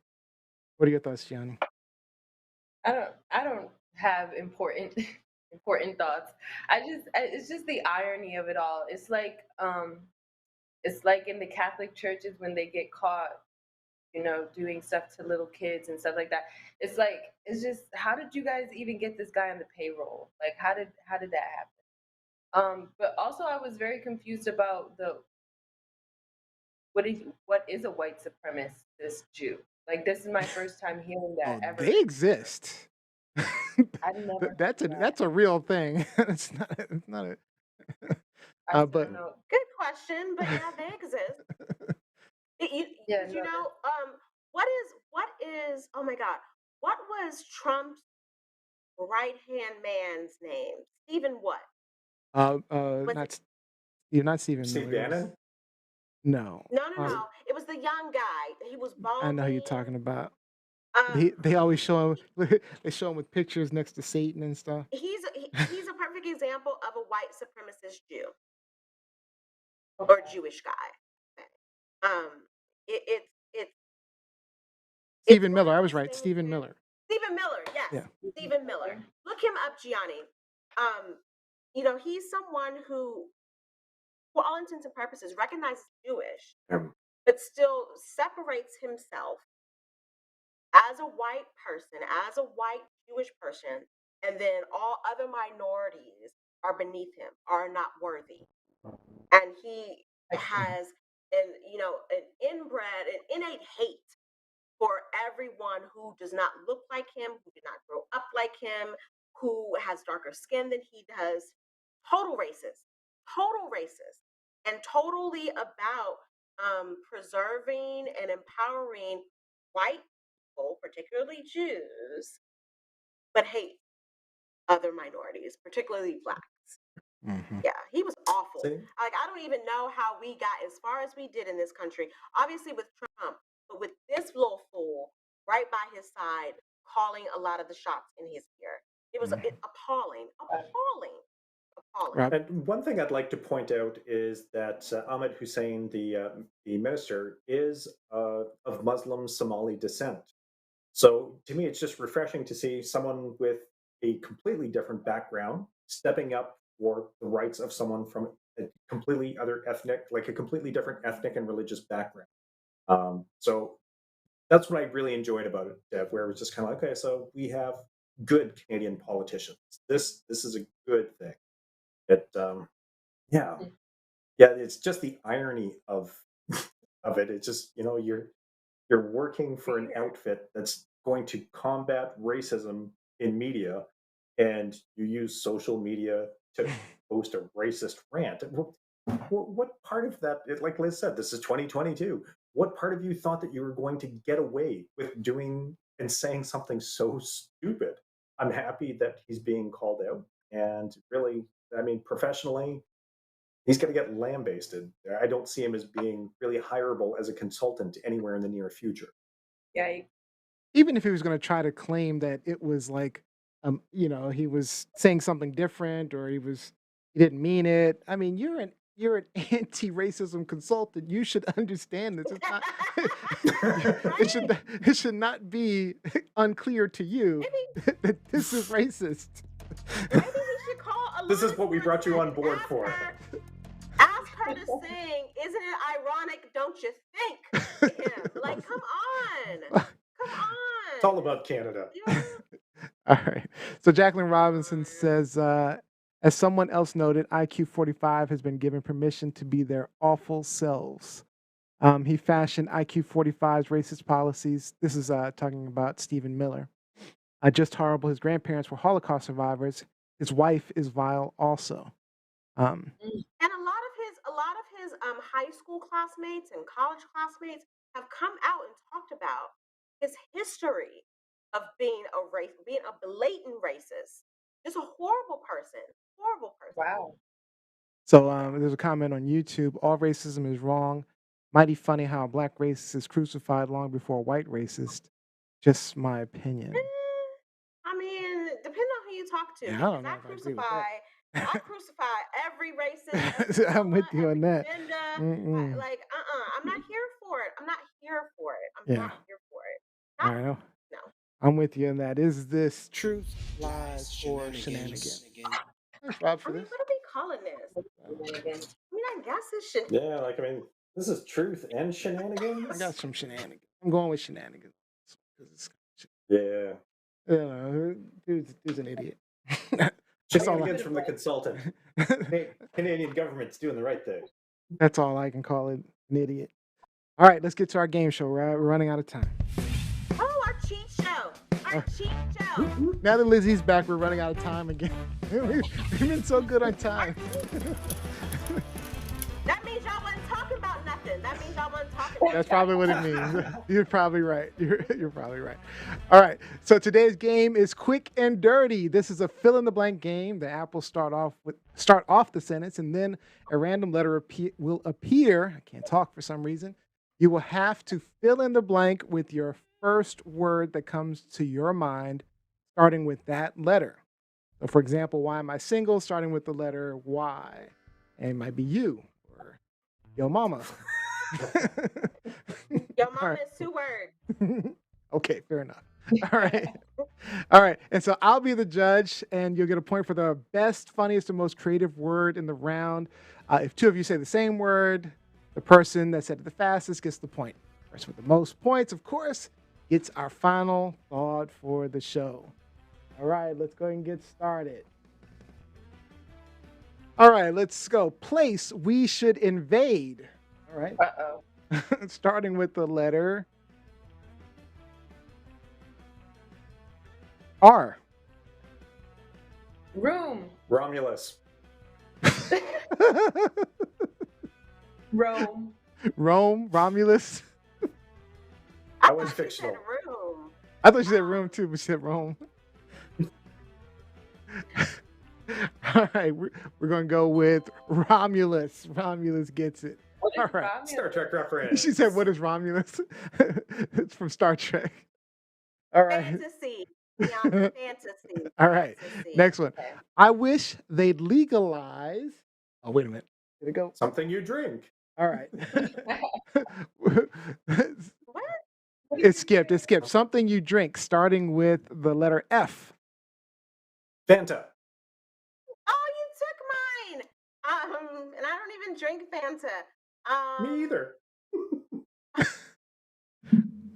What are your thoughts, Johnny? I don't have important important thoughts. It's just the irony of it all. It's like in the Catholic churches when they get caught, doing stuff to little kids and stuff like that. It's just how did you guys even get this guy on the payroll? Like how did that happen? But also I was very confused about the what is a white supremacist Jew? Like this is my first time hearing that Oh, ever. they exist. I've never heard that. That's a real thing. It's not a I still but don't know. Good question, but yeah, they exist. Yeah, Because no, what is oh my god, what was Trump's right hand man's name? Stephen what? Was it not you're not Stephen Steve Miller. Bannon. No. no. It was the young guy. He was I know who you're balding. talking about. Um They always show him they show him with pictures next to Satan and stuff. he's a perfect example of a white supremacist Jew okay. or Jewish guy. Um it, it's it's it's Stephen one Miller. of I was those right. things Stephen where Miller. Stephen Miller, yes, Yeah. Stephen Miller. Look him up, Gianni. Um, he's someone who, for all intents and purposes, recognizes Jewish, Um, but still separates himself as a white person, as a white Jewish person, and then all other minorities are beneath him, are not worthy. And he has an inbred, an innate hate for everyone who does not look like him, who did not grow up like him, who has darker skin than he does. Total racist, and totally about preserving and empowering white people, particularly Jews, but hate other minorities, particularly blacks. Hmm. Yeah, he was awful. see, Like, I don't even know how we got as far as we did in this country. Obviously with Trump, but with this little fool right by his side, calling a lot of the shots in his ear. It was appalling, appalling. Rob. and one thing I'd like to point out is that Ahmed Hussein, the minister, is of Muslim Somali descent. So to me, it's just refreshing to see someone with a completely different background stepping up for the rights of someone from a completely other ethnic, like a completely different ethnic and religious background. So that's what I really enjoyed about it, where it was just kind of like, okay, so we have good Canadian politicians. This is a good thing. It yeah, yeah, it's just the irony of of it. It's just, you're working for an outfit that's going to combat racism in media, and you use social media to post a racist rant. What part of that, like Liz said, this is 2022. What part of you thought that you were going to get away with doing and saying something so stupid? I'm happy that he's being called out. And really, I mean, professionally, he's going to get lambasted. I don't see him as being really hireable as a consultant anywhere in the near future. Yeah. Even if he was going to try to claim that it was like, he was saying something different, or he didn't mean it. I mean, you're an anti-racism consultant. You should understand this. It's not, it should not be unclear to you that this is racist. Maybe he should call. This is what we brought you on board for. Ask her to sing. Isn't it ironic? Don't you think? To him. Like, come on. It's all about Canada. Yeah. All right. So Jacqueline Robinson says, as someone else noted, IQ 45 has been given permission to be their awful selves. He fashioned IQ 45's racist policies. This is talking about Stephen Miller. Just horrible. His grandparents were Holocaust survivors. His wife is vile also. And a lot of his high school classmates and college classmates have come out and talked about his history of being a blatant racist. Just a horrible person. Wow. So there's a comment on YouTube. All racism is wrong. Mighty funny how a black racist is crucified long before a white racist. Just my opinion. I mean, depending on who you talk to. Yeah, I because don't know if I agree with that. I crucify every racist. I'm with you on that. I'm not here for it. I'm not here for it. I know. No. I'm with you on that. Is this truth, lies, or shenanigans? Thanks, Rob, for this. What are we calling this? I guess it's Yeah, this is truth and shenanigans. I got some shenanigans. I'm going with shenanigans. Yeah. Dude's an idiot. Shenanigans from the consultant. Canadian government's doing the right thing. That's all I can call it, an idiot. All right, let's get to our game show. We're running out of time. Oh, our cheat show. Now that Lizzie's back, we're running out of time again. We've been so good on time. That means y'all wasn't talking about nothing. That's probably what it means. You're probably right. You're probably right. All right. So today's game is quick and dirty. This is a fill in the blank game. The app will start off the sentence, and then a random letter will appear. I can't talk for some reason. You will have to fill in the blank with your first word that comes to your mind, starting with that letter. So, for example, why am I single? Starting with the letter Y. And it might be you or yo mama. Yo mama is 2 words. Okay, fair enough. All right. And so I'll be the judge, and you'll get a point for the best, funniest, and most creative word in the round. If 2 of you say the same word, the person that said it the fastest gets the point. The person with the most points, of course, gets our final thought for the show. All right, let's go ahead and get started. All right, let's go. Place we should invade. All right. Starting with the letter R. Room. Romulus. Rome. Rome. Romulus. That was fictional. Room. I thought you said room too, but you said Rome. All right, we're going to go with Romulus. Romulus gets it. What is All right. Romulus? Star Trek reference. She said, what is Romulus? It's from Star Trek. All right. Fantasy. Beyond fantasy. All right. Fantasy. Next one. Okay. I wish they'd legalize. Oh, wait a minute. Did it go? Something you drink. All right. What? It skipped. Something you drink, starting with the letter F. Fanta. Oh, you took mine. And I don't even drink Fanta. Me either.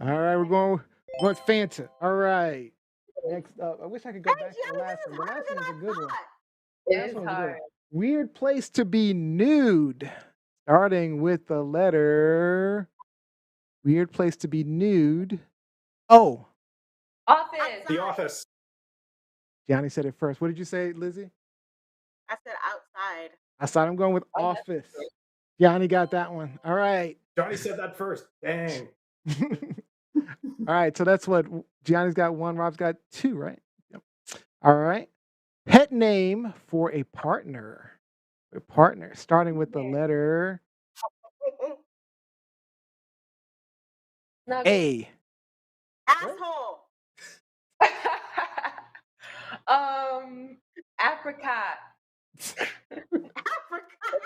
All right, we're going with Fanta. All right. Next up, I wish I could go back to the last one. The last one was a good one. It is hard. Weird place to be nude. Starting with the letter Weird place to be nude. Oh, Office. The Office. Gianni said it first. What did you say, Lizzie? I said outside. Outside, I'm going with Oh, that's Office. good. Gianni got that one. All right. Johnny said that first. Dang. All right. So that's what Gianni's got one. Rob's got two, right? Yep. All right. Pet name for a partner. A partner, starting with the letter Nugget. A. Asshole. Apricot.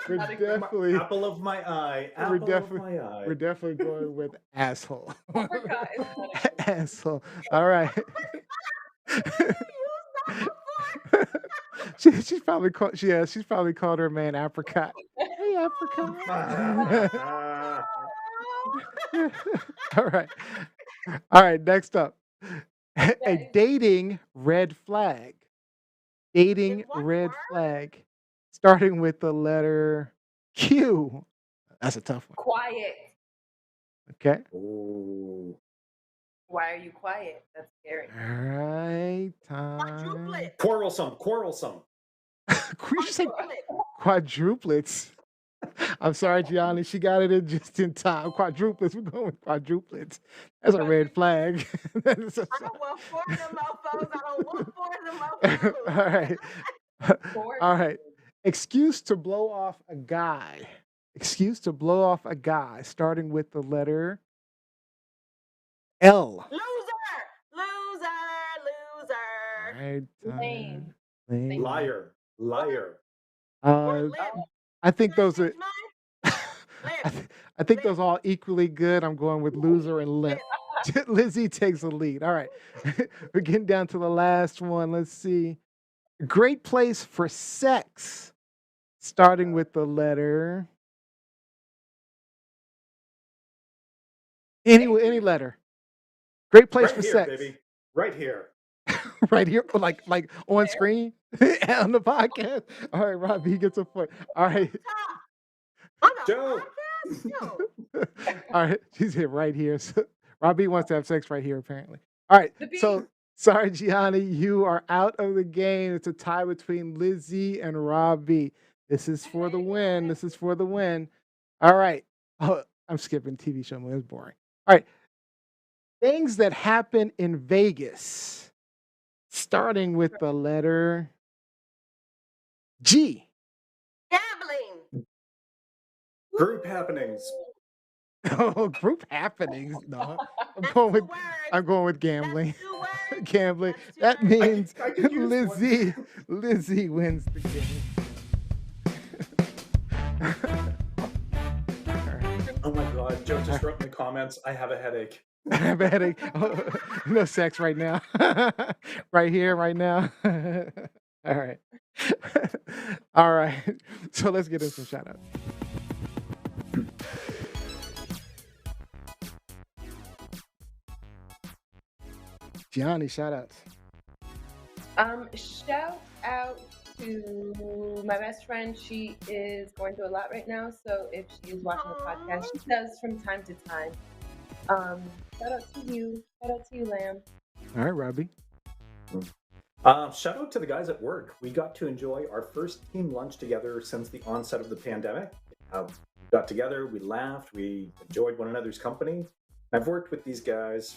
We're definitely, Apple of my eye. we're Apple of my eye. definitely going with asshole. Apricot is funny. Asshole. All right. She's probably called. She's probably called her man apricot. Hey, apricot. All right. All right. Next up, a dating red flag. Dating Is one red word? flag, starting with the letter Q. That's a tough one. Quiet. Okay. Ooh. Why are you quiet? That's scary. All right. Time. Quadruplet. Quarrelsome. You should say quadruplets. I'm sorry, Gianni. She got it in just in time. Quadruplets. We're going with quadruplets. That's a red flag. I don't want four of them mofos. I don't want four of them mofos. All right. All right. Excuse to blow off a guy. Excuse to blow off a guy, starting with the letter L. Loser. All right. Lame. Lame. Liar. I think those are. I think those are all equally good. I'm going with loser and limp. Lizzie takes the lead. All right. We're getting down to the last one. Let's see. Great place for sex, starting with the letter. Any letter. Great place Right for here, sex. baby. Right here. Right here, like on screen on the podcast. All right, Robbie gets a point. All right. Joe. All right, she's here right here. So Robbie wants to have sex right here, apparently. All right, so sorry, Gianni, you are out of the game. It's a tie between Lizzie and Robbie. This is for the win. This is for the win. All right. Oh, I'm skipping TV show. It's boring. All right. Things that happen in Vegas, starting with the letter G. Gambling. Group happenings. Oh, group happenings. No, I'm going with gambling. Gambling. That means I could use Lizzie wins the game. Oh my God, Joe just wrote in the comments, I have a headache. I have a headache. Oh, no sex right now. Right here, right now. All right. All right. So let's get into some shout outs. Gianni, shout outs. Shout out to my best friend. She is going through a lot right now, so if she is watching the podcast, she does from time to time. Shout out to you. Shout out to you, Lamb. All right, Robbie. Shout out to the guys at work. We got to enjoy our first team lunch together since the onset of the pandemic. We got together, we laughed, we enjoyed one another's company. I've worked with these guys,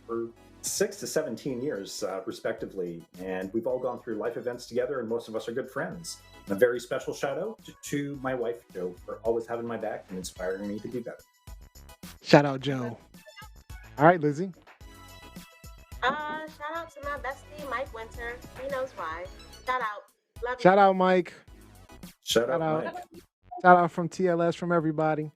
for 6 to 17 years, respectively, and we've all gone through life events together, and most of us are good friends. And a very special shout out to my wife, Jo, for always having my back and inspiring me to be better. Shout out, Joe. All right, Lizzie. Shout out to my bestie, Mike Winter. He knows why. Shout out. Love you. Shout out, Mike. Shout out, Mike. Shout out from TLS, from everybody.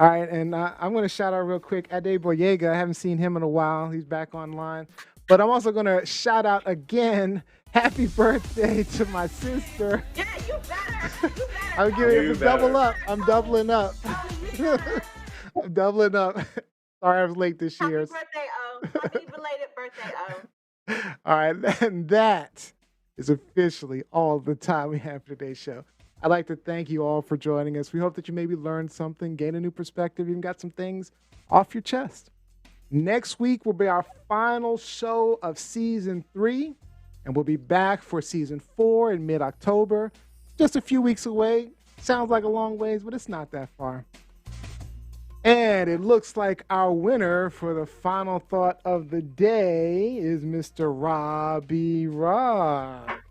All right, and I'm going to shout out real quick Ade Boyega. I haven't seen him in a while. He's back online. But I'm also going to shout out again, happy birthday to my sister. Yeah, you better. I'm giving it a double up. I'm doubling up. I'm doubling up. Sorry I was late this year. Happy birthday, O. Happy belated birthday, O. All right, and that is officially all the time we have for today's show. I'd like to thank you all for joining us. We hope that you maybe learned something, gained a new perspective, even got some things off your chest. Next week will be our final show of season 3, and we'll be back for season 4 in mid-October. Just a few weeks away. Sounds like a long ways, but it's not that far. And it looks like our winner for the final thought of the day is Mr. Robbie Rock.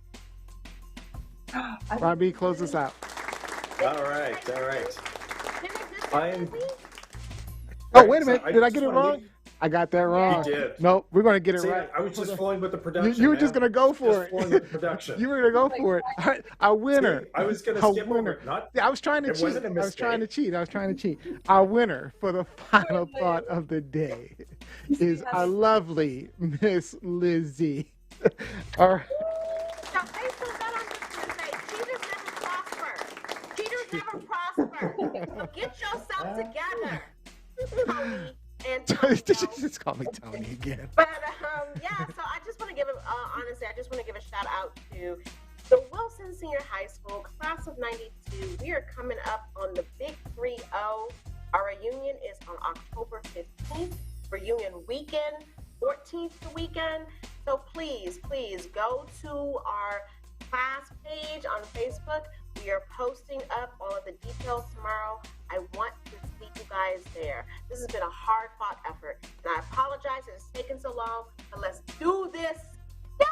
Robbie, close us out. All right. Oh, wait a minute. Did I get it wrong? I got that wrong. You did. Nope, we're going to get it right. I was just flowing with the production. You were just going to go for it. Flowing with the production. You were going to go for it. Our winner. See, I was going to skip over it. I was trying to cheat. Wasn't a mistake. I was trying to cheat. Our winner for the final thought of the day is our lovely Miss Lizzie. All right. Cheaters never prosper. So get yourself together, Tony and Just call me Tony again. But yeah, so I just want to give honestly, I just want to give a shout out to the Wilson Senior High School class of '92. We are coming up on the big 3-0. Our reunion is on October 15th. Reunion weekend, 14th the weekend. So please go to our class page on Facebook. We are posting up all of the details tomorrow. I want to see you guys there. This has been a hard-fought effort, and I apologize that it's taken so long, but let's do this. Yeah!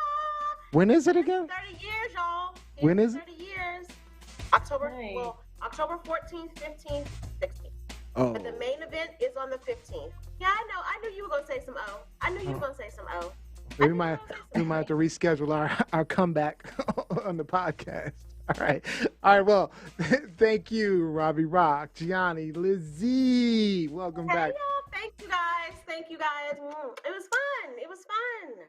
When is it again? 30 years, y'all. When is it? 30 years. October 14th, 15th, 16th. Oh. But the main event is on the 15th. Yeah, I know. I knew you were going to say some O. I knew you were going to say some O. We might have to reschedule our comeback on the podcast. All right. Well, thank you, Robbie Rock, Gianni, Lizzie. Welcome back. Yeah, thank you guys. It was fun.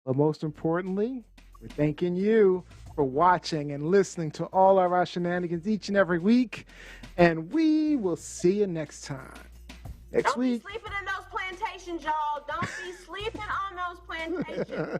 But most importantly, we're thanking you for watching and listening to all of our shenanigans each and every week. And we will see you next time. Next week. Don't be sleeping in those plantations, y'all. Don't be sleeping on those plantations.